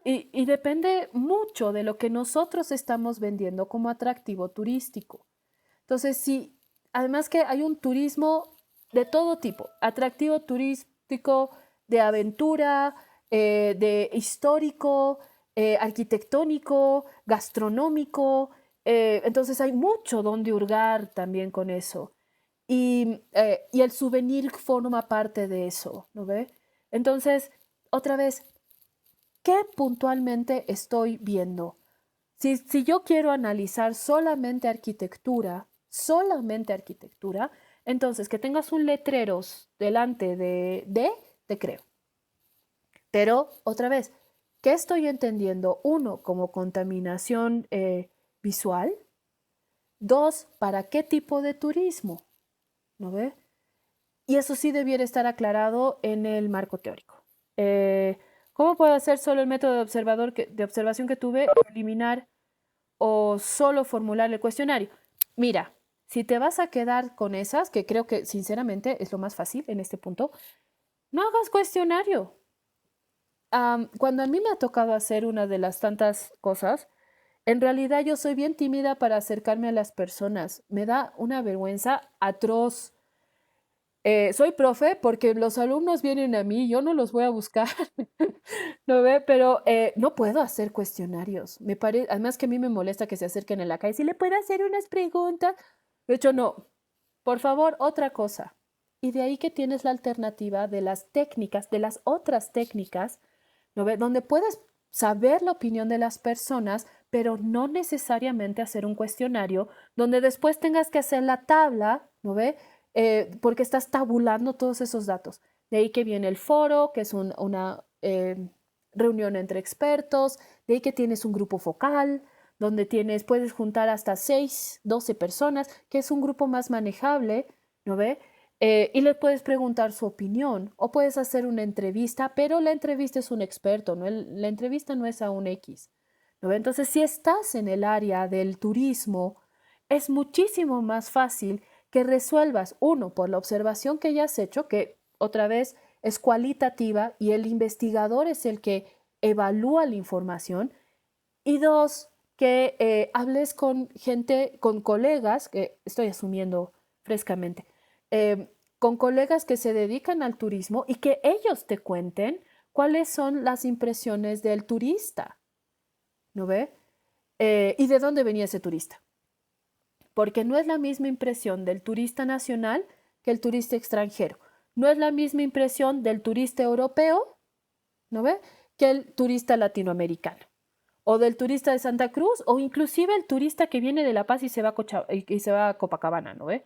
Y depende mucho de lo que nosotros estamos vendiendo como atractivo turístico. Entonces, sí, además que hay un turismo de todo tipo, atractivo turístico, de aventura, de histórico, arquitectónico, gastronómico. Entonces hay mucho donde hurgar también con eso. Y el souvenir forma parte de eso, ¿no ve? Entonces, otra vez, ¿qué puntualmente estoy viendo? Si yo quiero analizar solamente arquitectura, entonces que tengas un letrero delante te creo. Pero otra vez, ¿qué estoy entendiendo? Uno, como contaminación visual. Dos, ¿para qué tipo de turismo? ¿No ve? Y eso sí debiera estar aclarado en el marco teórico. ¿Cómo puedo hacer solo el método de observación que tuve? Eliminar o solo formular el cuestionario. Mira, si te vas a quedar con esas, que creo que sinceramente es lo más fácil en este punto, no hagas cuestionario. Cuando a mí me ha tocado hacer una de las tantas cosas, en realidad yo soy bien tímida para acercarme a las personas. Me da una vergüenza atroz. Soy profe porque los alumnos vienen a mí, yo no los voy a buscar, ¿no ve? Pero no puedo hacer cuestionarios. Además que a mí me molesta que se acerquen en la calle. Si le puedo hacer unas preguntas. De hecho, no. Por favor, otra cosa. Y de ahí que tienes la alternativa de las técnicas, de las otras técnicas, ¿no ve? Donde puedes saber la opinión de las personas, pero no necesariamente hacer un cuestionario, donde después tengas que hacer la tabla, ¿no ve? Porque estás tabulando todos esos datos. De ahí que viene el foro, que es una reunión entre expertos, de ahí que tienes un grupo focal, donde puedes juntar hasta 6, 12 personas, que es un grupo más manejable, ¿no ve? Y le puedes preguntar su opinión o puedes hacer una entrevista, pero la entrevista es un experto, ¿no? La entrevista no es a un X, ¿no ve? Entonces, si estás en el área del turismo, es muchísimo más fácil que resuelvas, uno, por la observación que ya has hecho, que otra vez es cualitativa y el investigador es el que evalúa la información, y dos, que hables con gente, con colegas, que estoy asumiendo frescamente, con colegas que se dedican al turismo y que ellos te cuenten cuáles son las impresiones del turista, ¿no ve? ¿Y de dónde venía ese turista? Porque no es la misma impresión del turista nacional que el turista extranjero. No es la misma impresión del turista europeo, ¿no ve? Que el turista latinoamericano. O del turista de Santa Cruz, o inclusive el turista que viene de La Paz y se va a Copacabana, ¿no ve?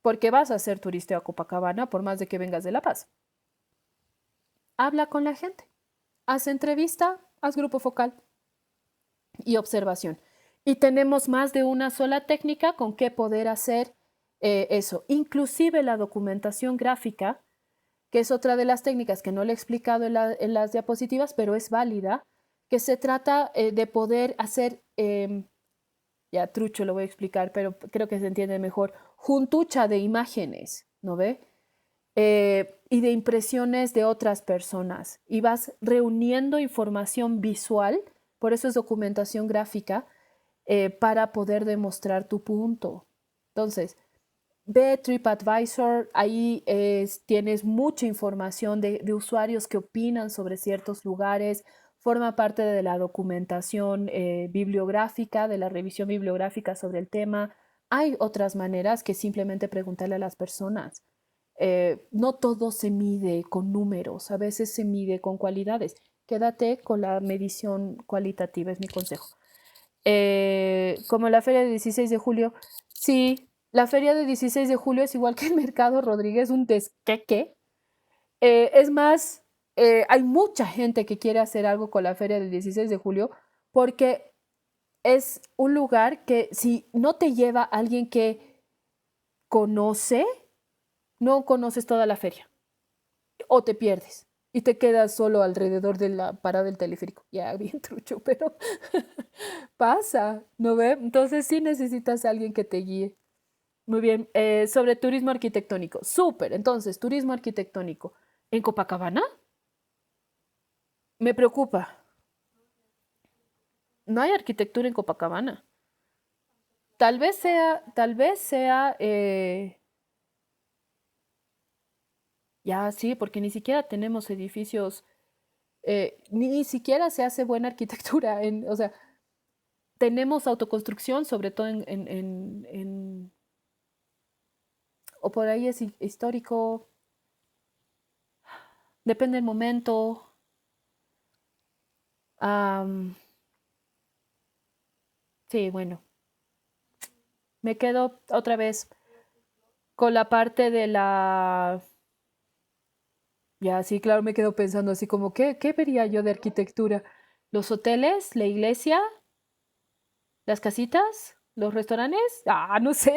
Porque vas a ser turista a Copacabana por más de que vengas de La Paz. Habla con la gente, haz entrevista, haz grupo focal y observación. Y tenemos más de una sola técnica con que poder hacer eso. Inclusive la documentación gráfica, que es otra de las técnicas que no le he explicado en las diapositivas, pero es válida, que se trata de poder hacer, ya trucho lo voy a explicar, pero creo que se entiende mejor, juntucha de imágenes, ¿no ve? Y de impresiones de otras personas. Y vas reuniendo información visual, por eso es documentación gráfica, para poder demostrar tu punto. Entonces, ve TripAdvisor, ahí tienes mucha información de usuarios que opinan sobre ciertos lugares, forma parte de la documentación bibliográfica, de la revisión bibliográfica sobre el tema. Hay otras maneras que simplemente preguntarle a las personas. No todo se mide con números, a veces se mide con cualidades. Quédate con la medición cualitativa, es mi consejo. Como la feria de 16 de julio, sí, la feria de 16 de julio es igual que el Mercado Rodríguez, un desqueque. Es más, hay mucha gente que quiere hacer algo con la feria del 16 de julio porque es un lugar que si no te lleva alguien que conoce, no conoces toda la feria o te pierdes. y te quedas solo alrededor de la parada del teleférico. Ya, bien trucho, pero pasa, ¿no ve? Entonces sí necesitas a alguien que te guíe. Muy bien, sobre turismo arquitectónico. Súper, entonces, turismo arquitectónico. ¿En Copacabana? Me preocupa. No hay arquitectura en Copacabana. Tal vez sea, ya sí, porque ni siquiera tenemos edificios, ni siquiera se hace buena arquitectura, o sea, tenemos autoconstrucción, sobre todo o por ahí es histórico, depende del momento. am, sí, bueno, me quedo otra vez con la parte de la... Ya, sí, claro, me quedo pensando así como, ¿qué vería yo de arquitectura? ¿Los hoteles? ¿La iglesia? ¿Las casitas? ¿Los restaurantes? Ah, no sé.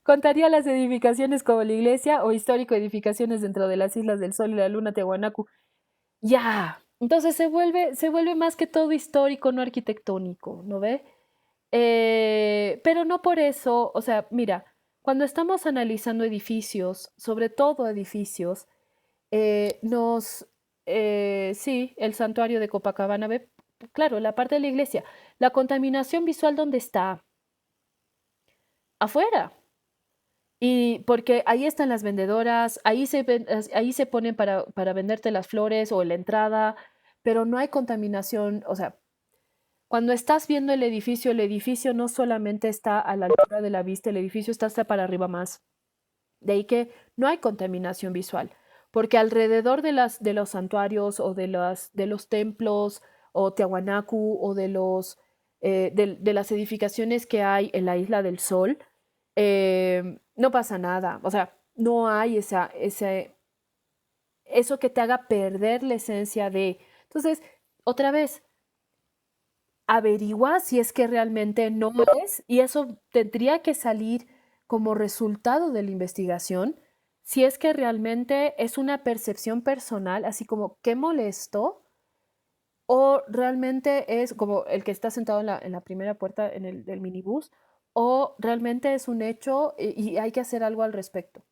Contaría las edificaciones como la iglesia o histórico edificaciones dentro de las Islas del Sol y la Luna Tiahuanacu. Ya. Entonces se vuelve más que todo histórico, no arquitectónico, ¿no ve? Pero no por eso, o sea, mira, cuando estamos analizando edificios, sobre todo edificios, nos, sí, el santuario de Copacabana, ve, claro, la parte de la iglesia, la contaminación visual, ¿dónde está? Afuera. Y porque ahí están las vendedoras, ahí se ponen para venderte las flores o la entrada, pero no hay contaminación. O sea, cuando estás viendo el edificio no solamente está a la altura de la vista, el edificio está hasta para arriba más. De ahí que no hay contaminación visual, porque alrededor de los santuarios o de los templos o Tiahuanacu o de las edificaciones que hay en la Isla del Sol, no pasa nada. O sea, no hay eso que te haga perder la esencia de... Entonces, otra vez, averigua si es que realmente no es, y eso tendría que salir como resultado de la investigación, si es que realmente es una percepción personal, así como qué molesto, o realmente es como el que está sentado en la primera puerta del minibús, o realmente es un hecho y hay que hacer algo al respecto.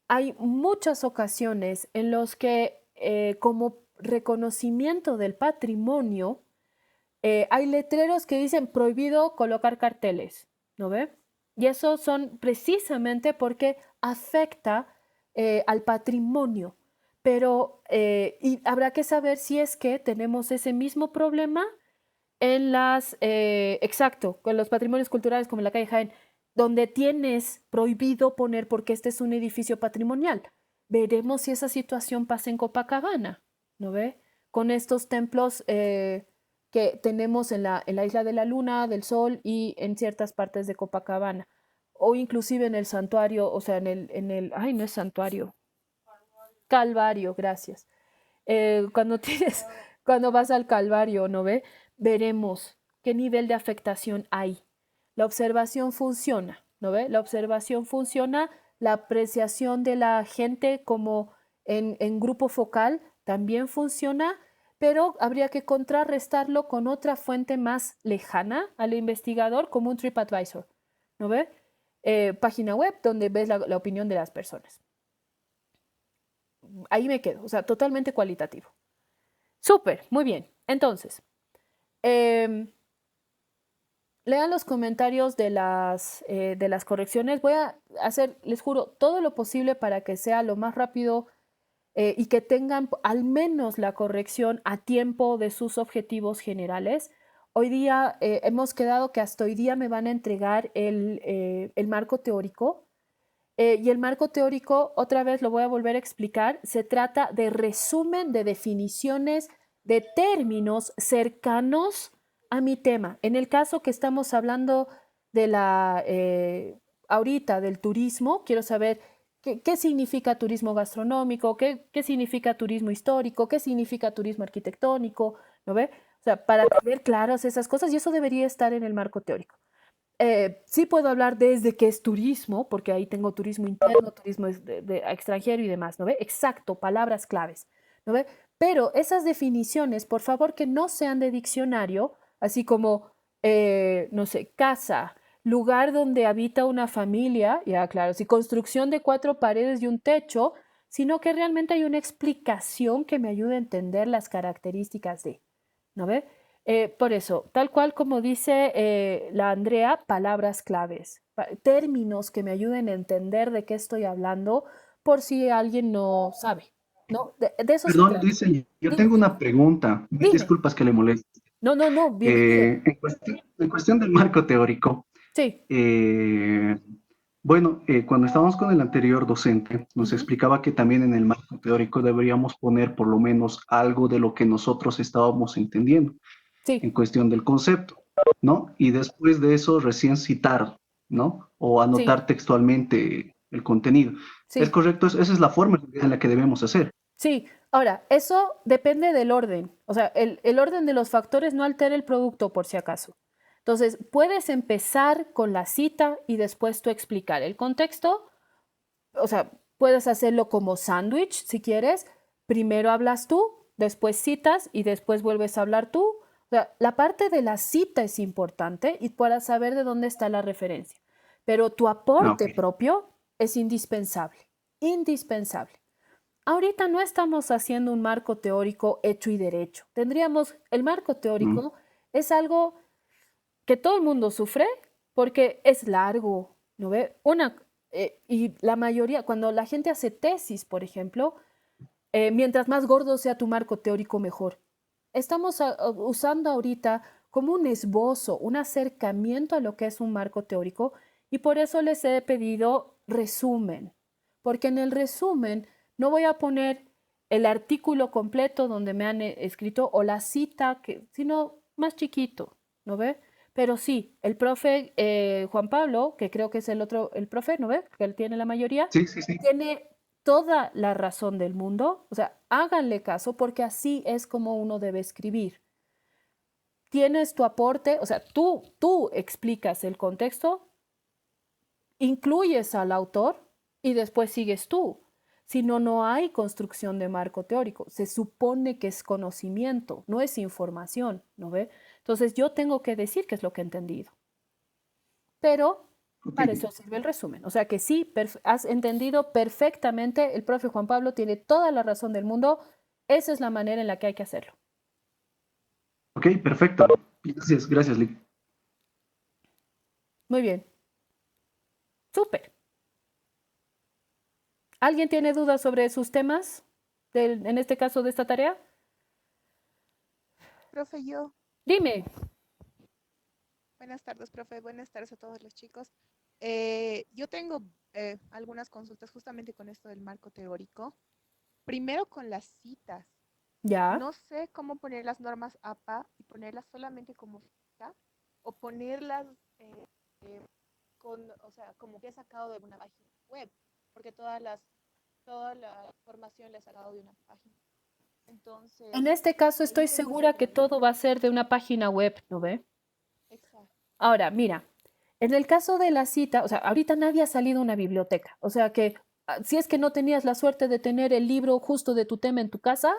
Hay muchas ocasiones en los que como reconocimiento del patrimonio, hay letreros que dicen prohibido colocar carteles, ¿no ve? Y eso son precisamente porque afecta al patrimonio. Pero, y habrá que saber si es que tenemos ese mismo problema en exacto, con los patrimonios culturales como en la calle Jaén, donde tienes prohibido poner porque este es un edificio patrimonial. Veremos si esa situación pasa en Copacabana, ¿no ve? Con estos templos que tenemos en la Isla de la Luna, del Sol y en ciertas partes de Copacabana. O inclusive en el santuario, o sea, ay, no es santuario, Calvario, gracias. Cuando tienes, cuando vas al Calvario, ¿no ve? Veremos qué nivel de afectación hay. La observación funciona, ¿no ve? La observación funciona, la apreciación de la gente como en grupo focal también funciona, pero habría que contrarrestarlo con otra fuente más lejana al investigador, como un TripAdvisor, ¿no ve? Página web donde ves la opinión de las personas. Ahí me quedo, o sea, totalmente cualitativo. Súper, muy bien. Entonces, em, lean los comentarios de las correcciones. Voy a hacer, les juro, todo lo posible para que sea lo más rápido y que tengan al menos la corrección a tiempo de sus objetivos generales. Hoy día hemos quedado que hasta hoy día me van a entregar el marco teórico. Y el marco teórico, otra vez lo voy a volver a explicar, se trata de resumen de definiciones de términos cercanos a mi tema. En el caso que estamos hablando de ahorita del turismo, quiero saber qué significa turismo gastronómico, qué significa turismo histórico, qué significa turismo arquitectónico, ¿no ve? O sea, para tener claras esas cosas, y eso debería estar en el marco teórico. Sí puedo hablar desde qué es turismo, porque ahí tengo turismo interno, turismo de extranjero y demás, ¿no ve? Exacto, palabras claves, ¿no ve? Pero esas definiciones, por favor, que no sean de diccionario, así como, no sé, casa, lugar donde habita una familia, ya claro, si construcción de 4 paredes y un techo, sino que realmente hay una explicación que me ayude a entender las características de, ¿no ve? Por eso, tal cual como dice la Andrea, palabras claves, términos que me ayuden a entender de qué estoy hablando por si alguien no sabe, ¿no? De eso se Perdón, trata. dice, yo Dime, tengo una pregunta. Mil dime. disculpas que le moleste. No, no, no, bienvenido. En cuestión del marco teórico, Sí. eh, bueno, cuando estábamos con el anterior docente, nos Ujú. explicaba que también en el marco teórico deberíamos poner por lo menos algo de lo que nosotros estábamos entendiendo en Sí, cuestión del concepto, ¿no? Y después de eso recién citar, ¿no? O sí, anotar textualmente el contenido. ¿Es sí. correcto? Esa es la forma en la que debemos hacer. Sí, ahora, eso depende del orden. O sea, el orden de los factores no altera el producto por si acaso. Entonces, puedes empezar con la cita y después tú explicar el contexto. O sea, puedes hacerlo como sándwich si quieres. Primero hablas tú, después citas y después vuelves a hablar tú. O sea, la parte de la cita es importante y para saber de dónde está la referencia. Pero tu Ah, ok. aporte propio es indispensable. Indispensable. Ahorita no estamos haciendo un marco teórico hecho y derecho. Tendríamos, el marco Mm, teórico es algo que todo el mundo sufre porque es largo, ¿no ve? Y la mayoría, cuando la gente hace tesis, por ejemplo, mientras más gordo sea tu marco teórico, mejor. Estamos usando ahorita como un esbozo, un acercamiento a lo que es un marco teórico y por eso les he pedido resumen, porque en el resumen no voy a poner el artículo completo donde me han escrito o la cita, sino más chiquito, ¿no ve? Pero sí, el profe Juan Pablo, que creo que es el otro, el profe, ¿no ve? Que él tiene la mayoría, sí, sí, sí. tiene toda la razón del mundo, o sea, háganle caso porque así es como uno debe escribir. Tienes tu aporte, o sea, tú explicas el contexto, incluyes al autor y después sigues tú. Si no, no hay construcción de marco teórico. Se supone que es conocimiento, no es información, ¿no ve? Entonces yo tengo que decir qué es lo que he entendido. Pero Ok, para eso sirve el resumen. O sea que sí, has entendido perfectamente, el profe Juan Pablo tiene toda la razón del mundo, esa es la manera en la que hay que hacerlo. ok, perfecto. Gracias, gracias, Lick. Muy bien, súper. ¿Alguien tiene dudas sobre sus temas, en este caso de esta tarea? Profe, Dime. buenas tardes, profe, buenas tardes a todos los chicos. Yo tengo algunas consultas justamente con esto del marco teórico. Primero con las citas. Ya. No sé cómo poner las normas APA y ponerlas solamente como cita o ponerlas eh, o sea, como que he sacado de una página web, porque toda la información la he sacado de una página. En Entonces, este caso no estoy sé si se segura que podría. todo va a ser de una página web, ¿no ve? Exacto. Ahora, mira, en el caso de la cita, o sea, ahorita nadie ha salido a una biblioteca, o sea que si es que no tenías la suerte de tener el libro justo de tu tema en tu casa,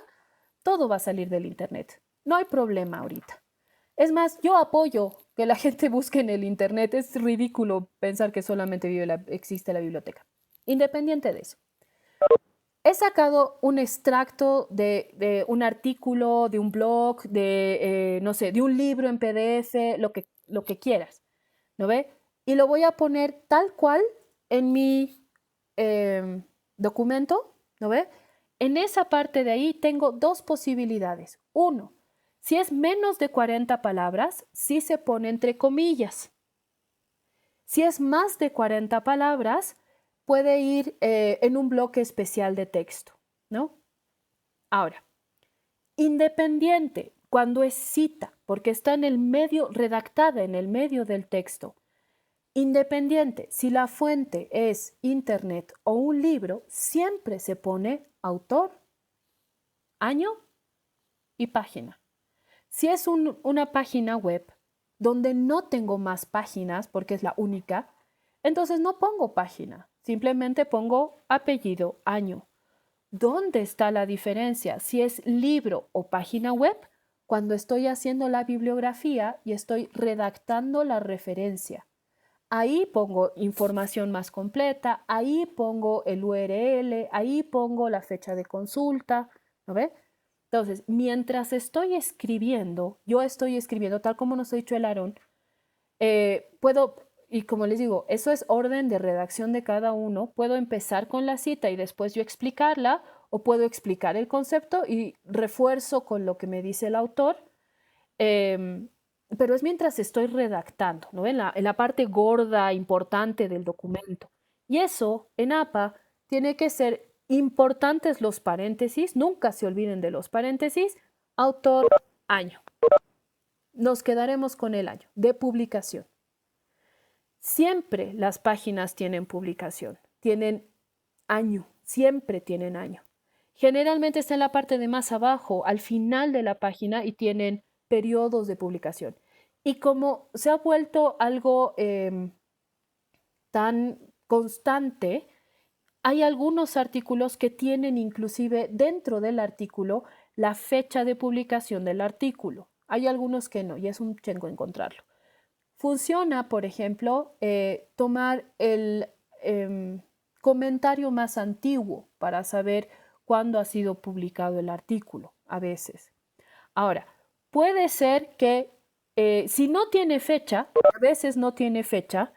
todo va a salir del internet. No hay problema ahorita. Es más, yo apoyo que la gente busque en el internet. Es ridículo pensar que solamente existe la biblioteca. Independiente de eso. He sacado un extracto de un artículo, de un blog, no sé, de un libro en PDF, lo que quieras, ¿no ve? Y lo voy a poner tal cual en mi documento, ¿no ve? En esa parte de ahí tengo dos posibilidades. Uno, si es menos de 40 palabras, sí se pone entre comillas. Si es más de 40 palabras, puede ir en un bloque especial de texto, ¿no? Ahora, independiente, cuando es cita, porque está en el medio, redactada en el medio del texto, independiente, si la fuente es internet o un libro, siempre se pone autor, año y página. Si es una página web, donde no tengo más páginas, porque es la única, entonces no pongo página, simplemente pongo apellido, año. ¿Dónde está la diferencia? Si es libro o página web, cuando estoy haciendo la bibliografía y estoy redactando la referencia. Ahí pongo información más completa, ahí pongo el URL, ahí pongo la fecha de consulta, ¿no ve? Entonces, mientras estoy escribiendo, yo estoy escribiendo, tal como nos ha dicho el Aarón, puedo, y como les digo, eso es orden de redacción de cada uno, puedo empezar con la cita y después yo explicarla, o puedo explicar el concepto y refuerzo con lo que me dice el autor, em, pero es mientras estoy redactando, ¿no? En la parte gorda, importante del documento. Y eso, en APA, tiene que ser importantes los paréntesis, nunca se olviden de los paréntesis, autor, año. Nos quedaremos con el año de publicación. Siempre las páginas tienen publicación, tienen año, siempre tienen año. Generalmente está en la parte de más abajo, al final de la página y tienen periodos de publicación. Y como se ha vuelto algo tan constante, hay algunos artículos que tienen inclusive dentro del artículo la fecha de publicación del artículo. Hay algunos que no y es un chengo encontrarlo. Funciona, por ejemplo, tomar el comentario más antiguo para saber cuándo ha sido publicado el artículo, a veces. Ahora, puede ser que si no tiene fecha, a veces no tiene fecha,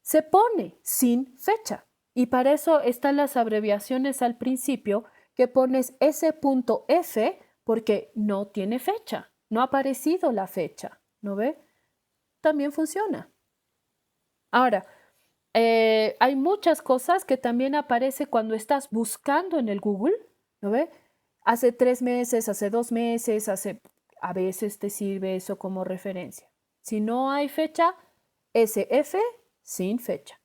se pone sin fecha. Y para eso están las abreviaciones al principio, que pones S.F porque no tiene fecha, no ha aparecido la fecha, ¿no ve? También funciona. Ahora, hay muchas cosas que también aparece cuando estás buscando en el Google, ¿no ve? Hace 3 meses, hace 2 meses, a veces te sirve eso como referencia. Si no hay fecha, SF sin fecha.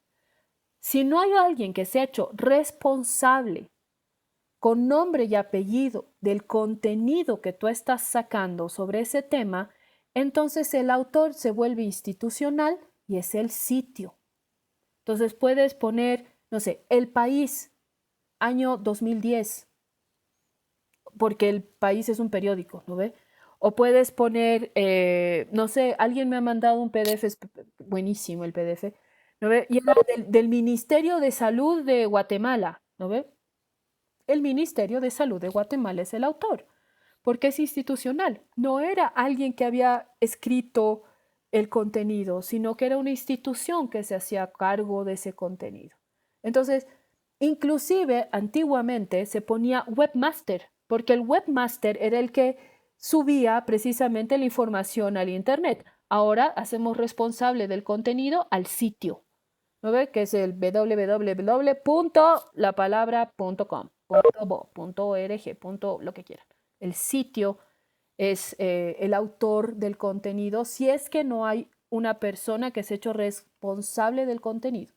Si no hay alguien que se ha hecho responsable con nombre y apellido del contenido que tú estás sacando sobre ese tema, entonces el autor se vuelve institucional y es el sitio. Entonces puedes poner, no sé, El País, año 2010, porque El País es un periódico, ¿no ve? O puedes poner, no sé, alguien me ha mandado un PDF, es buenísimo el PDF, ¿no ve? Y era del Ministerio de Salud de Guatemala, ¿no ve? El Ministerio de Salud de Guatemala es el autor, porque es institucional. No era alguien que había escrito el contenido, sino que era una institución que se hacía cargo de ese contenido. Entonces, inclusive antiguamente se ponía webmaster, porque el webmaster era el que subía precisamente la información al Internet. Ahora hacemos responsable del contenido al sitio, ¿no ve? Que es el www.lapalabra.com, .org, lo que quieran. El sitio es el autor del contenido si es que no hay una persona que se ha hecho responsable del contenido.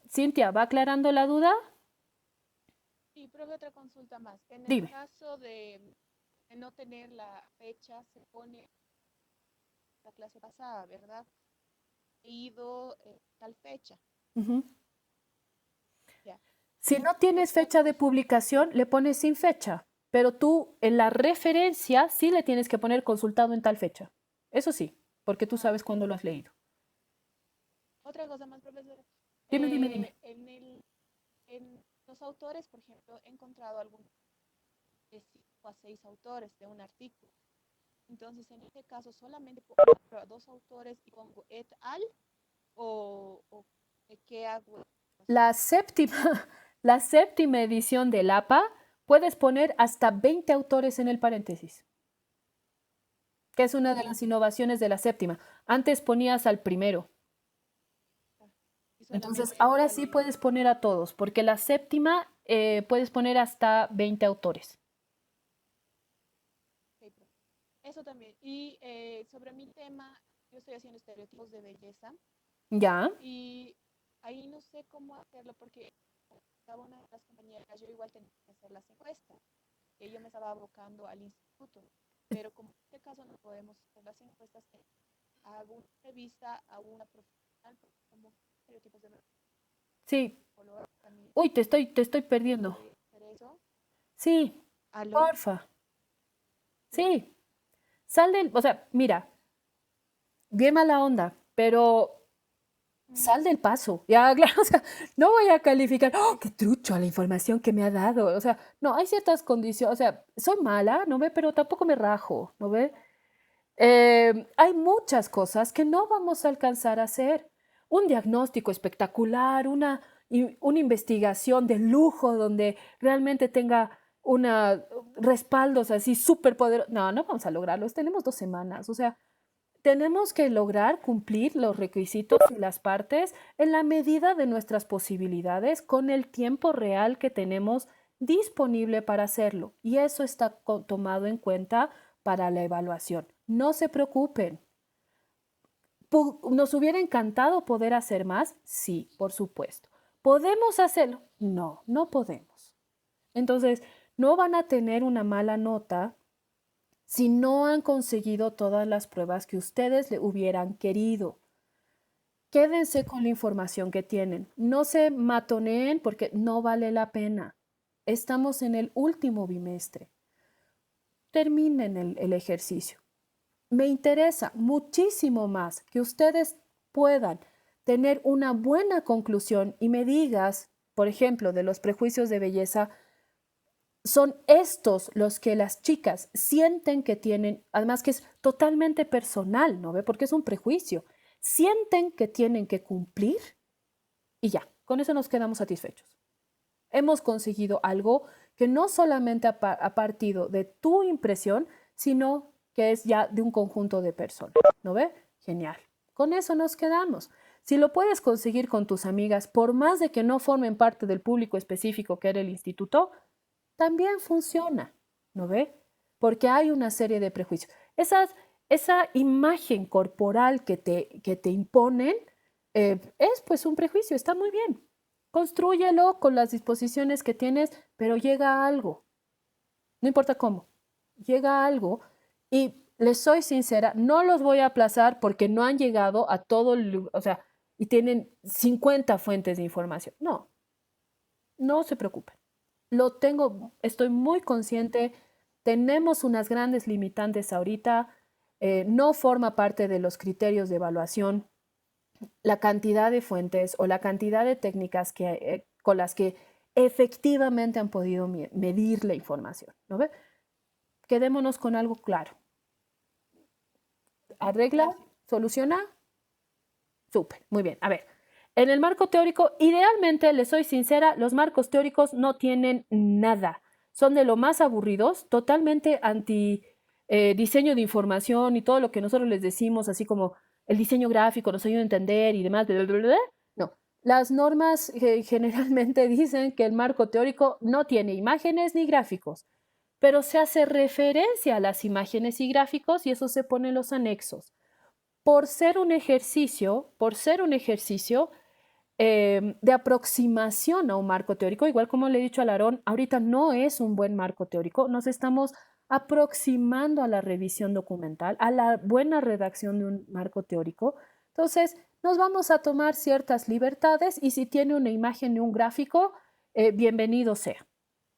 Cintia, ¿va aclarando la duda? Sí, profe, otra consulta más. En el Dime. caso de no tener la fecha, se pone la clase pasada, ¿verdad? He ido tal fecha, Ujú. ya. Si Y no tienes otra fecha de cosa, publicación, le pones sin fecha, pero tú en la referencia sí le tienes que poner consultado en tal fecha. Eso sí, porque tú sabes ok. cuándo lo has leído. Otra cosa más, profesora. Dime. En los autores, por ejemplo, he encontrado algún de 5 a 6 autores de un artículo. Entonces, en este caso, solamente pongo a 2 autores y pongo et al o qué hago. La séptima, la séptima edición del APA, puedes poner hasta 20 autores en el paréntesis, que es una de las innovaciones de la séptima. Antes ponías al primero. Y Entonces, solamente et ahora al. sí puedes poner a todos, porque la séptima puedes poner hasta 20 autores. Ok, profe. Eso también. Y sobre mi tema, yo estoy haciendo estereotipos de belleza ¿Ya? y ahí no sé cómo hacerlo porque cada una de las compañeras, yo igual tenía que hacer las encuestas. Que yo me estaba abocando al instituto, pero como en este caso no podemos hacer las encuestas, a alguna revista, a una profesional, porque como estereotipos de Sí. color también Uy, te estoy perdiendo. hacer eso. Sí, ¿Aló? porfa. Sí. Sí. O sea, mira, bien mala onda, pero sal del paso. Ya, claro, o sea, no voy a calificar, ¡oh, qué trucho la información que me ha dado! O sea, no, hay ciertas condiciones, o sea, soy mala, ¿no ve? Pero tampoco me rajo, ¿no ve? Hay muchas cosas que no vamos a alcanzar a hacer. Un diagnóstico espectacular, una investigación de lujo donde realmente tenga una respaldos así súper poderosos. No, no vamos a lograrlos. Tenemos 2 semanas. O sea, tenemos que lograr cumplir los requisitos y las partes en la medida de nuestras posibilidades con el tiempo real que tenemos disponible para hacerlo. Y eso está tomado en cuenta para la evaluación. No se preocupen. ¿Nos hubiera encantado poder hacer más? Sí, por supuesto. ¿Podemos hacerlo? No, no podemos. Entonces, no van a tener una mala nota si no han conseguido todas las pruebas que ustedes le hubieran querido. Quédense con la información que tienen. No se matoneen porque no vale la pena. Estamos en el último bimestre. Terminen el ejercicio. Me interesa muchísimo más que ustedes puedan tener una buena conclusión y me digas, por ejemplo, de los prejuicios de belleza, son estos los que las chicas sienten que tienen, además que es totalmente personal, ¿no ve? Porque es un prejuicio. Sienten que tienen que cumplir y ya, con eso nos quedamos satisfechos. Hemos conseguido algo que no solamente ha partido de tu impresión, sino que es ya de un conjunto de personas, ¿no ve? Genial. Con eso nos quedamos. Si lo puedes conseguir con tus amigas, por más de que no formen parte del público específico que era el instituto, también funciona, ¿no ve? Porque hay una serie de prejuicios. Esa imagen corporal que te imponen es pues un prejuicio, está muy bien. Constrúyelo con las disposiciones que tienes, pero llega a algo, no importa cómo, llega a algo y les soy sincera, no los voy a aplazar porque no han llegado a todo, o sea, y tienen 50 fuentes de información. No, no se preocupen. Estoy muy consciente, tenemos unas grandes limitantes ahorita, no forma parte de los criterios de evaluación la cantidad de fuentes o la cantidad de técnicas con las que efectivamente han podido medir la información, ¿no ve? Quedémonos con algo claro. ¿Arregla? ¿Soluciona? Súper, muy bien. A ver, en el marco teórico, idealmente, les soy sincera, los marcos teóricos no tienen nada. Son de lo más aburridos, totalmente anti diseño de información y todo lo que nosotros les decimos, así como el diseño gráfico nos ayuda a entender y demás. Bla, bla, bla, bla. No, las normas generalmente dicen que el marco teórico no tiene imágenes ni gráficos, pero se hace referencia a las imágenes y gráficos y eso se pone en los anexos. Por ser un ejercicio de aproximación a un marco teórico, igual como le he dicho a Larón, ahorita no es un buen marco teórico, nos estamos aproximando a la revisión documental, a la buena redacción de un marco teórico. Entonces, nos vamos a tomar ciertas libertades y si tiene una imagen y un gráfico, bienvenido sea,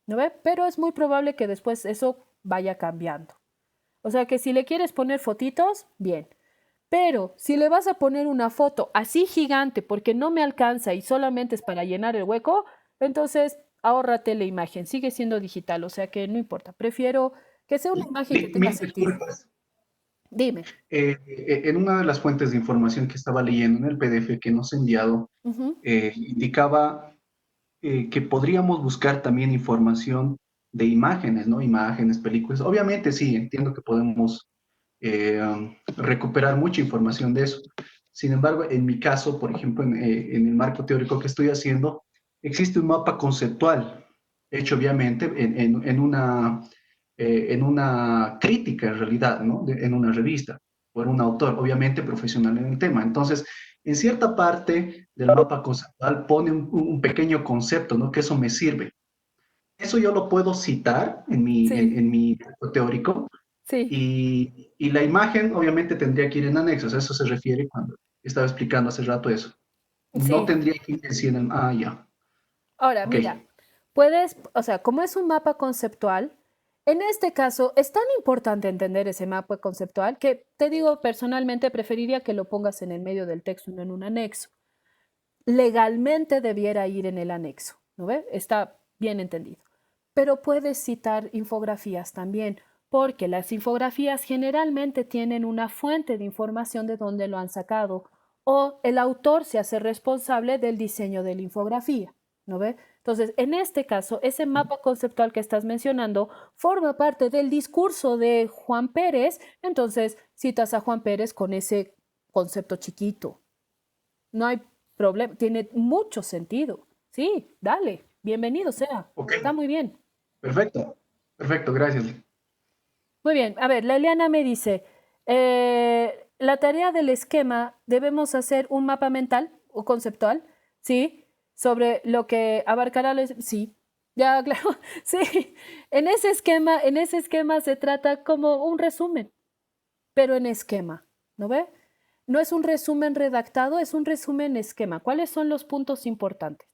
¿no ve? Pero es muy probable que después eso vaya cambiando. O sea que si le quieres poner fotitos, bien. Pero si le vas a poner una foto así gigante porque no me alcanza y solamente es para llenar el hueco, entonces ahórrate la imagen, sigue siendo digital, o sea que no importa, prefiero que sea una imagen que tenga Mil sentido. disculpas. Dime. En una de las fuentes de información que estaba leyendo en el PDF que nos ha enviado, Ujú. indicaba que podríamos buscar también información de imágenes, ¿no? Imágenes, películas. Obviamente sí, entiendo que podemos recuperar mucha información de eso. Sin embargo, en mi caso, por ejemplo, en el marco teórico que estoy haciendo, existe un mapa conceptual, hecho obviamente en una crítica en realidad, ¿no? En una revista, por un autor, obviamente profesional en el tema. Entonces, en cierta parte del mapa conceptual pone un pequeño concepto, ¿no? Que eso me sirve. Eso yo lo puedo citar en mi, Sí, en mi texto teórico Sí, y la imagen obviamente tendría que ir en anexos, a eso se refiere cuando estaba explicando hace rato eso. No sí. tendría que ir en sí en el... Ah, ya, Ahora, ok. mira, puedes, o sea, como es un mapa conceptual, en este caso es tan importante entender ese mapa conceptual que te digo, personalmente preferiría que lo pongas en el medio del texto, no en un anexo. Legalmente debiera ir en el anexo, ¿no ve? Está bien entendido. Pero puedes citar infografías también, porque las infografías generalmente tienen una fuente de información de dónde lo han sacado o el autor se hace responsable del diseño de la infografía, ¿no ve? Entonces, en este caso, ese mapa conceptual que estás mencionando forma parte del discurso de Juan Pérez, entonces citas a Juan Pérez con ese concepto chiquito. No hay problema, tiene mucho sentido. Sí, dale, bienvenido sea. Ok, Está muy bien. perfecto, perfecto, gracias. Muy bien, a ver, la Eliana me dice, la tarea del esquema, debemos hacer un mapa mental o conceptual, ¿sí? Sobre lo que abarcará, sí, ya, claro, sí. En ese esquema se trata como un resumen, pero en esquema, ¿no ve? No es un resumen redactado, es un resumen esquema. ¿Cuáles son los puntos importantes?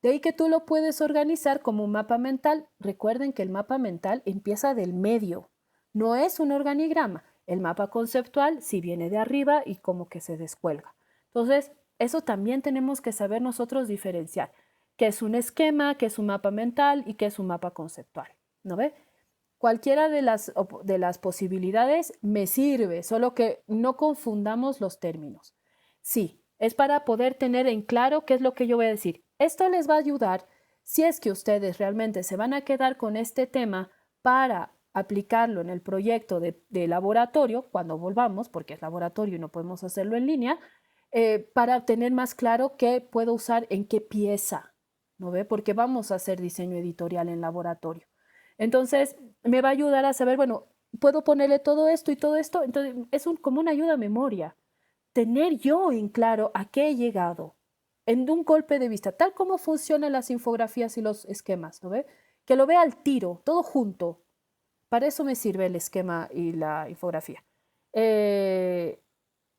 De ahí que tú lo puedes organizar como un mapa mental. Recuerden que el mapa mental empieza del medio, no es un organigrama. El mapa conceptual sí viene de arriba y como que se descuelga. Entonces, eso también tenemos que saber nosotros diferenciar qué es un esquema, qué es un mapa mental y qué es un mapa conceptual. ¿No ve? Cualquiera de las posibilidades me sirve, solo que no confundamos los términos. Sí, es para poder tener en claro qué es lo que yo voy a decir. Esto les va a ayudar si es que ustedes realmente se van a quedar con este tema para aplicarlo en el proyecto de laboratorio, cuando volvamos, porque es laboratorio y no podemos hacerlo en línea, para tener más claro qué puedo usar en qué pieza, ¿no ve? Porque vamos a hacer diseño editorial en laboratorio. Entonces, me va a ayudar a saber, bueno, puedo ponerle todo esto y todo esto. Entonces, es como una ayuda a memoria. Tener yo en claro a qué he llegado en un golpe de vista, tal como funcionan las infografías y los esquemas, ¿no ve? Que lo vea al tiro, todo junto. Para eso me sirve el esquema y la infografía. Eh,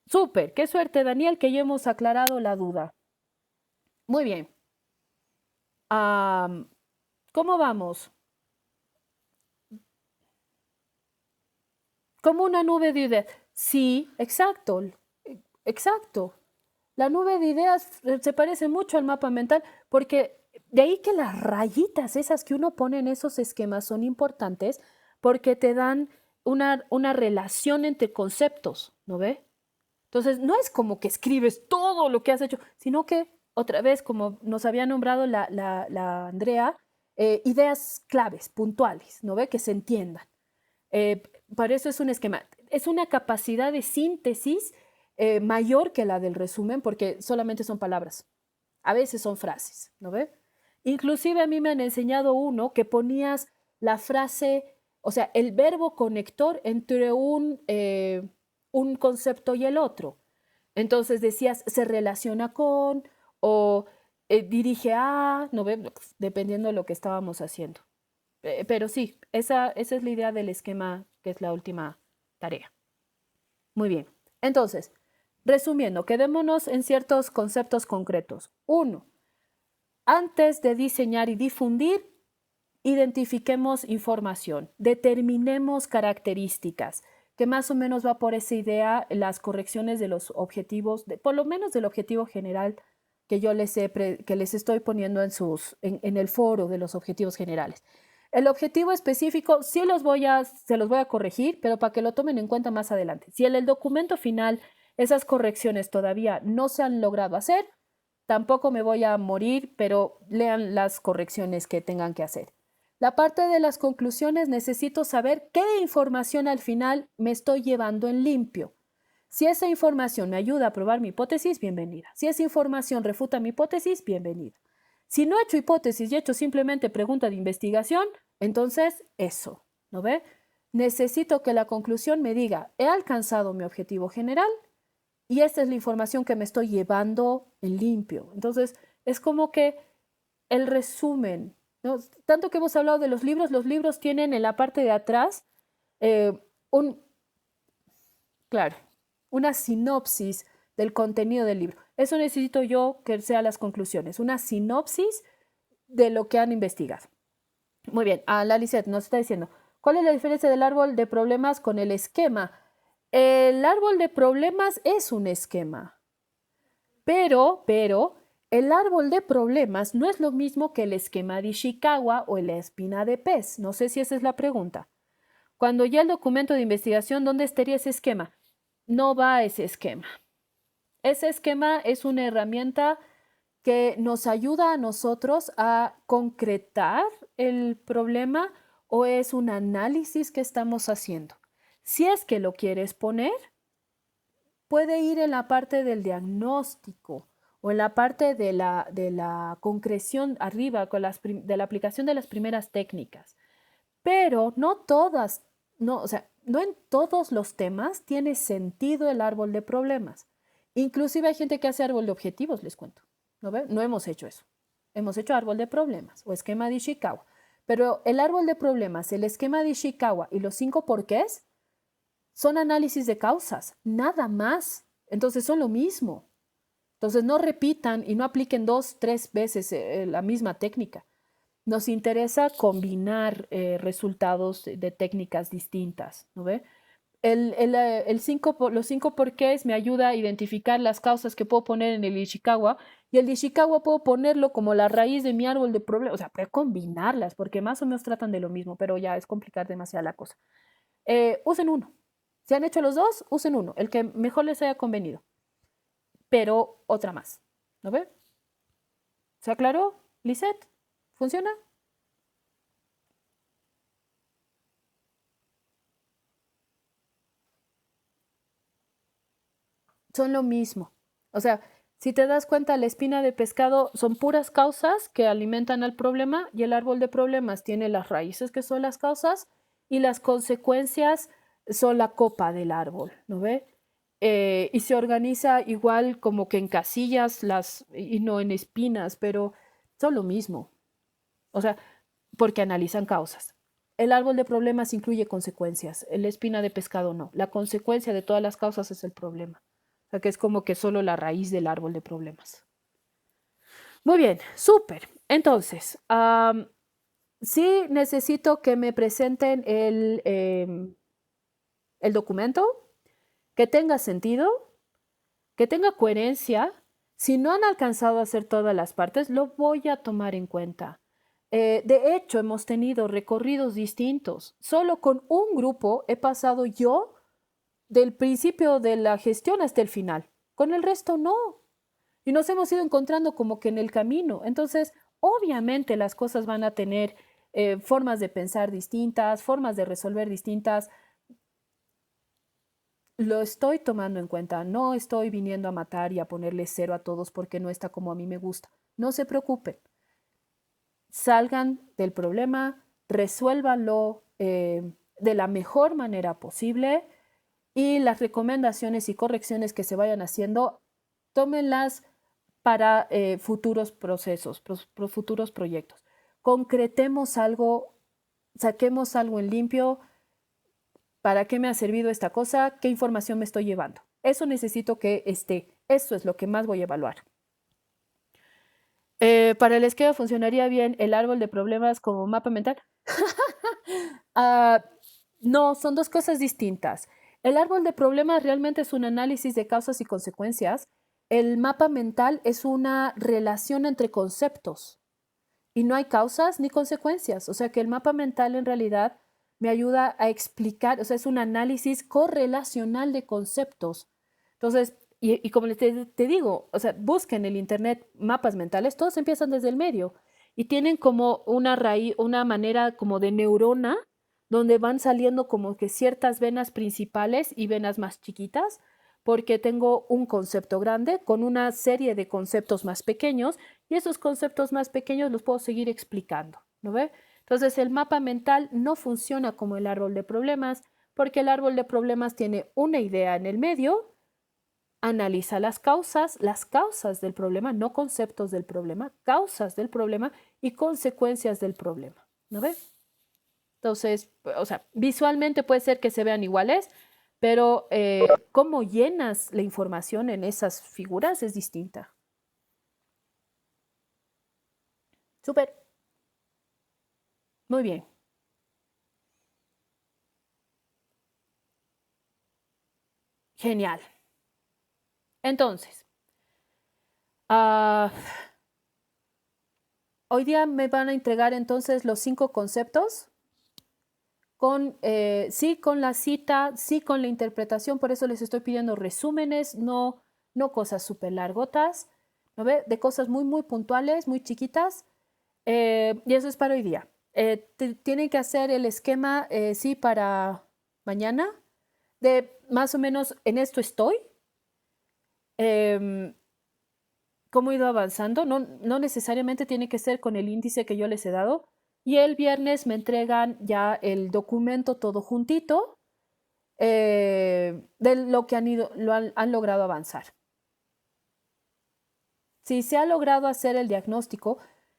Súper, qué suerte, Daniel, que ya hemos aclarado la duda. Muy bien. Am, ¿Cómo vamos? Como una nube de ideas. Sí, exacto, exacto. La nube de ideas se parece mucho al mapa mental porque de ahí que las rayitas esas que uno pone en esos esquemas son importantes porque te dan una relación entre conceptos, ¿no ve? Entonces, no es como que escribes todo lo que has hecho, sino que, otra vez, como nos había nombrado la Andrea, ideas claves, puntuales, ¿no ve? Que se entiendan. Eh, para eso es un esquema. Es una capacidad de síntesis mayor que la del resumen porque solamente son palabras. A veces son frases, ¿no ve? Inclusive a mí me han enseñado uno que ponías la frase, o sea, el verbo conector entre un concepto y el otro. Entonces decías, se relaciona con o dirige a, ¿no ve? Dependiendo de lo que estábamos haciendo. Pero sí, esa es la idea del esquema, que es la última tarea. Muy bien. Entonces, resumiendo, quedémonos en ciertos conceptos concretos. Uno, antes de diseñar y difundir, identifiquemos información, determinemos características, que más o menos va por esa idea las correcciones de los objetivos, por lo menos del objetivo general que yo que les estoy poniendo en el foro de los objetivos generales. El objetivo específico sí se los voy a corregir, pero para que lo tomen en cuenta más adelante. Si en el documento final esas correcciones todavía no se han logrado hacer, tampoco me voy a morir, pero lean las correcciones que tengan que hacer. La parte de las conclusiones necesito saber qué información al final me estoy llevando en limpio. Si esa información me ayuda a probar mi hipótesis, bienvenida. Si esa información refuta mi hipótesis, bienvenida. Si no he hecho hipótesis y he hecho simplemente pregunta de investigación, entonces eso, ¿no ve? Necesito que la conclusión me diga, he alcanzado mi objetivo general y esta es la información que me estoy llevando en limpio. Entonces, es como que el resumen, ¿no? Tanto que hemos hablado de los libros tienen en la parte de atrás un, claro, una sinopsis del contenido del libro. Eso necesito yo que sean las conclusiones, una sinopsis de lo que han investigado. Muy bien, la Lisette nos está diciendo, ¿cuál es la diferencia del árbol de problemas con el esquema? El árbol de problemas es un esquema, pero el árbol de problemas no es lo mismo que el esquema de Ishikawa o la espina de pez. No sé si esa es la pregunta. Cuando ya el documento de investigación, ¿dónde estaría ese esquema? No va a ese esquema. Ese esquema es una herramienta que nos ayuda a nosotros a concretar el problema o es un análisis que estamos haciendo. Si es que lo quieres poner, puede ir en la parte del diagnóstico o en la parte de la concreción arriba, de la aplicación de las primeras técnicas. Pero no todas, no, o sea, no en todos los temas tiene sentido el árbol de problemas. Inclusive hay gente que hace árbol de objetivos, les cuento. ¿No ven? No hemos hecho eso. Hemos hecho árbol de problemas o esquema de Ishikawa. Pero el árbol de problemas, el esquema de Ishikawa y los 5 porqués son análisis de causas, nada más. Entonces son lo mismo. Entonces no repitan y no apliquen 2, 3 veces la misma técnica. Nos interesa combinar resultados de técnicas distintas, ¿no ve? Los 5 porqués me ayuda a identificar las causas que puedo poner en el Ishikawa y el Ishikawa puedo ponerlo como la raíz de mi árbol de problemas, o sea, puedo combinarlas porque más o menos tratan de lo mismo, pero ya es complicar demasiado la cosa. Usen uno. Si han hecho los dos, usen uno, el que mejor les haya convenido. Pero otra más, ¿no ve? ¿Se aclaró, Lisette? ¿Funciona? Son lo mismo. O sea, si te das cuenta, la espina de pescado son puras causas que alimentan al problema y el árbol de problemas tiene las raíces que son las causas y las consecuencias son la copa del árbol, ¿no ve? Y se organiza igual como que en casillas y no en espinas, pero son lo mismo. O sea, porque analizan causas. El árbol de problemas incluye consecuencias, la espina de pescado no. La consecuencia de todas las causas es el problema. O sea, que es como que solo la raíz del árbol de problemas. Muy bien, súper. Entonces, sí necesito que me presenten el documento, que tenga sentido, que tenga coherencia. Si no han alcanzado a hacer todas las partes, lo voy a tomar en cuenta. De hecho, hemos tenido recorridos distintos. Solo con un grupo he pasado yo del principio de la gestión hasta el final. Con el resto no. Y nos hemos ido encontrando como que en el camino. Entonces, obviamente las cosas van a tener formas de pensar distintas, formas de resolver distintas. Lo estoy tomando en cuenta. No estoy viniendo a matar y a ponerle 0 a todos porque no está como a mí me gusta. No se preocupen. Salgan del problema, resuélvanlo de la mejor manera posible y las recomendaciones y correcciones que se vayan haciendo, tómenlas para futuros procesos, futuros proyectos. Concretemos algo, saquemos algo en limpio. ¿Para qué me ha servido esta cosa? ¿Qué información me estoy llevando? Eso necesito que esté. Eso es lo que más voy a evaluar. Para el esquema funcionaría bien el árbol de problemas como mapa mental. No, son dos cosas distintas. El árbol de problemas realmente es un análisis de causas y consecuencias. El mapa mental es una relación entre conceptos y no hay causas ni consecuencias. O sea que el mapa mental en realidad me ayuda a explicar, o sea, es un análisis correlacional de conceptos. Entonces, y como te digo, o sea, busquen en el internet mapas mentales, todos empiezan desde el medio y tienen como una raíz, una manera como de neurona donde van saliendo como que ciertas venas principales y venas más chiquitas, porque tengo un concepto grande con una serie de conceptos más pequeños y esos conceptos más pequeños los puedo seguir explicando, ¿no ve? Entonces el mapa mental no funciona como el árbol de problemas, porque el árbol de problemas tiene una idea en el medio, analiza las causas del problema, no conceptos del problema, causas del problema y consecuencias del problema, ¿no ve? Entonces, o sea, visualmente puede ser que se vean iguales, pero cómo llenas la información en esas figuras es distinta. Súper. Muy bien. Genial. Entonces, hoy día me van a entregar entonces los 5 conceptos con, sí con la cita, sí con la interpretación, por eso les estoy pidiendo resúmenes, no cosas súper largotas, ¿no ve? De cosas muy, muy puntuales, muy chiquitas, y eso es para hoy día. Tienen que hacer el esquema, sí, para mañana, de más o menos en esto estoy. Cómo he ido avanzando, no necesariamente tiene que ser con el índice que yo les he dado. Y el viernes me entregan ya el documento todo juntito de lo que han logrado avanzar. Si se ha logrado hacer el diagnóstico,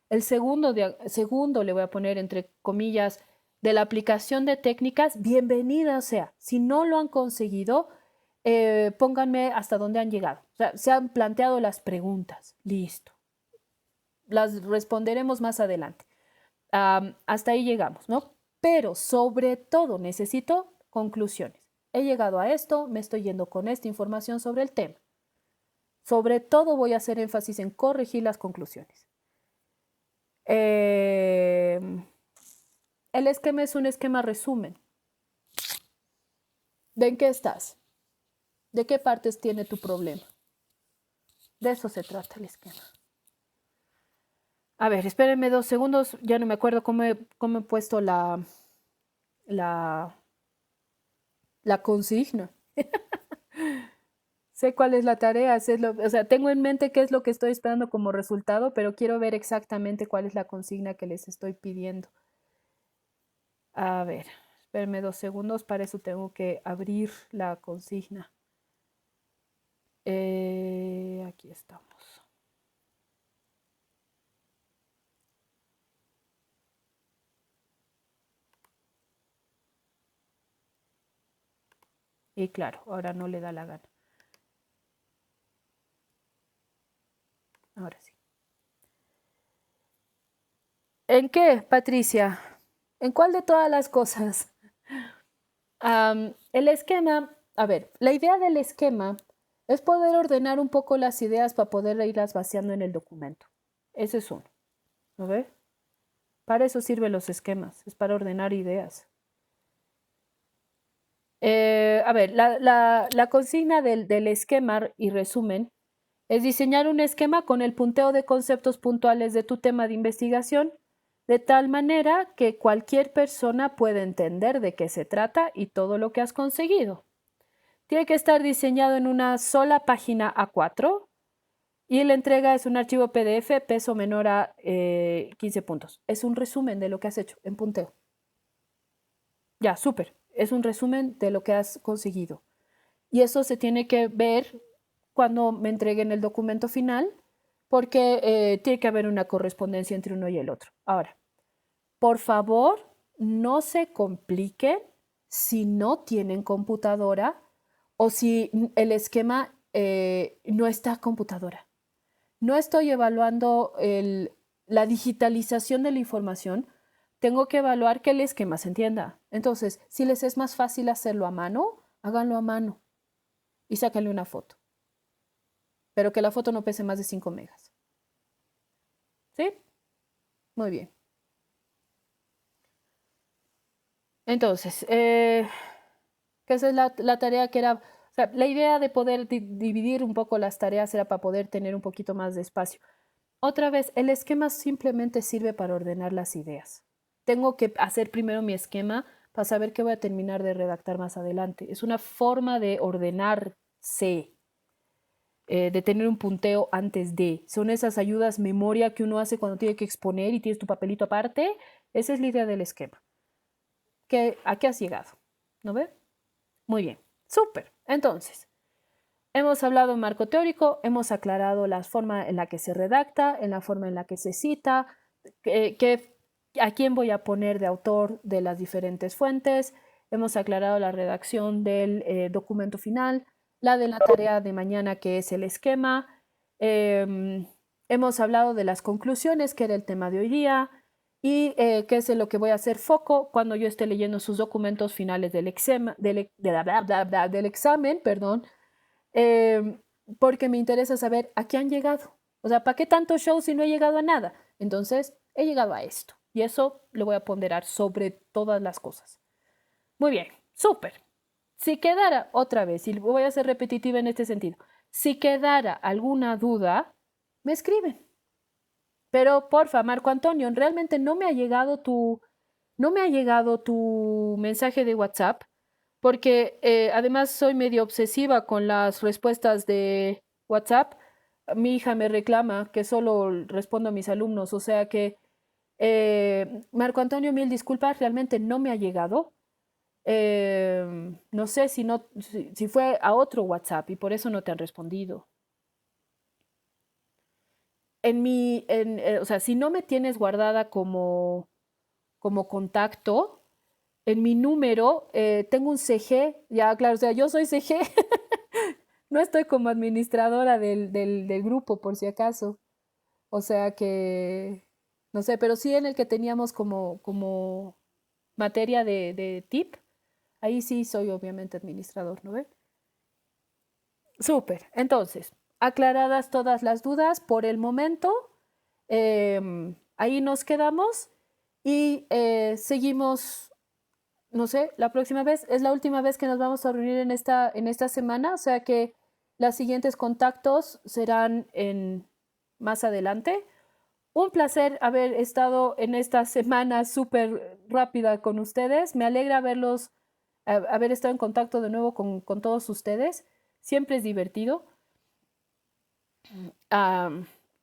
el segundo le voy a poner entre comillas, de la aplicación de técnicas, bienvenida sea. Si no lo han conseguido, pónganme hasta dónde han llegado. O sea, se han planteado las preguntas. Listo. Las responderemos más adelante. Hasta ahí llegamos, ¿no? Pero sobre todo necesito conclusiones. He llegado a esto, me estoy yendo con esta información sobre el tema. Sobre todo voy a hacer énfasis en corregir las conclusiones. El esquema es un esquema resumen. ¿De en qué estás? ¿De qué partes tiene tu problema? De eso se trata el esquema. A ver, espérenme 2 segundos. Ya no me acuerdo cómo he puesto la consigna. Sé cuál es la tarea, o sea, tengo en mente qué es lo que estoy esperando como resultado, pero quiero ver exactamente cuál es la consigna que les estoy pidiendo. A ver, espérenme 2 segundos, para eso tengo que abrir la consigna. Aquí estamos. Y claro, ahora no le da la gana. Ahora sí. ¿En qué, Patricia? ¿En cuál de todas las cosas? El esquema, a ver, la idea del esquema es poder ordenar un poco las ideas para poder irlas vaciando en el documento. Ese es uno. ¿No ve? Para eso sirven los esquemas, es para ordenar ideas. A ver, la consigna del esquema y resumen es diseñar un esquema con el punteo de conceptos puntuales de tu tema de investigación, de tal manera que cualquier persona pueda entender de qué se trata y todo lo que has conseguido. Tiene que estar diseñado en una sola página A4 y la entrega es un archivo PDF, peso menor a 15 puntos. Es un resumen de lo que has hecho en punteo. Ya, súper. Es un resumen de lo que has conseguido. Y eso se tiene que ver cuando me entreguen el documento final, porque tiene que haber una correspondencia entre uno y el otro. Ahora, por favor, no se compliquen si no tienen computadora o si el esquema no está computadora. No estoy evaluando la digitalización de la información. Tengo que evaluar que el esquema se entienda. Entonces, si les es más fácil hacerlo a mano, háganlo a mano y sáquenle una foto. Pero que la foto no pese más de 5 megas. ¿Sí? Muy bien. Entonces, que esa es la tarea que era, o sea, la idea de poder dividir un poco las tareas era para poder tener un poquito más de espacio. Otra vez, el esquema simplemente sirve para ordenar las ideas. Tengo que hacer primero mi esquema para saber qué voy a terminar de redactar más adelante. Es una forma de ordenarse, de tener un punteo antes de. Son esas ayudas memoria que uno hace cuando tiene que exponer y tienes tu papelito aparte. Esa es la idea del esquema. ¿A qué has llegado? ¿No ve? Muy bien, súper. Entonces, hemos hablado en marco teórico, hemos aclarado la forma en la que se redacta, en la forma en la que se cita, a quién voy a poner de autor de las diferentes fuentes. Hemos aclarado la redacción del documento final, la de la tarea de mañana, que es el esquema. Hemos hablado de las conclusiones, que era el tema de hoy día, y qué es en lo que voy a hacer foco cuando yo esté leyendo sus documentos finales del examen, perdón, porque me interesa saber a qué han llegado. O sea, ¿para qué tanto show si no he llegado a nada? Entonces, he llegado a esto, y eso lo voy a ponderar sobre todas las cosas. Muy bien, súper. Si quedara otra vez, y voy a ser repetitiva en este sentido, si quedara alguna duda, me escriben. Pero porfa, Marco Antonio, realmente no me ha llegado tu mensaje de WhatsApp, porque además soy medio obsesiva con las respuestas de WhatsApp. Mi hija me reclama que solo respondo a mis alumnos, o sea que Marco Antonio, mil disculpas, realmente no me ha llegado. No sé si fue a otro WhatsApp y por eso no te han respondido. O sea, si no me tienes guardada como contacto, en mi número tengo un CG, ya claro, o sea, yo soy CG, no estoy como administradora del grupo por si acaso, o sea que, no sé, pero sí en el que teníamos como materia de tip, ahí sí soy obviamente administrador, ¿no ve? Súper, entonces, aclaradas todas las dudas por el momento, ahí nos quedamos y seguimos, no sé, la próxima vez, es la última vez que nos vamos a reunir en esta semana, o sea que los siguientes contactos serán más adelante. Un placer haber estado en esta semana súper rápida con ustedes. Me alegra haber estado en contacto de nuevo con todos ustedes. Siempre es divertido.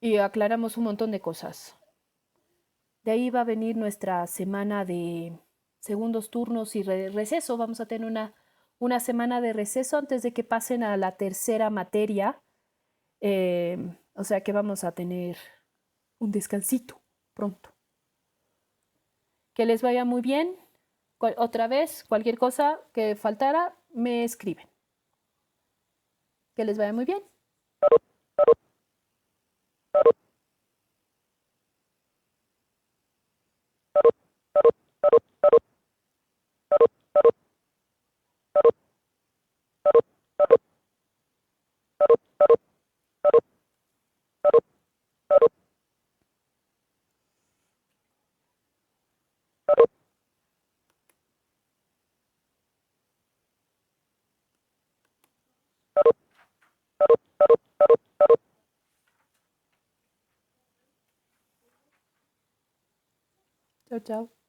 Y aclaramos un montón de cosas. De ahí va a venir nuestra semana de segundos turnos y receso. Vamos a tener una semana de receso antes de que pasen a la tercera materia. O sea que vamos a tener un descansito pronto. Que les vaya muy bien. Otra vez, cualquier cosa que faltara, me escriben. Que les vaya muy bien. Chao, chao.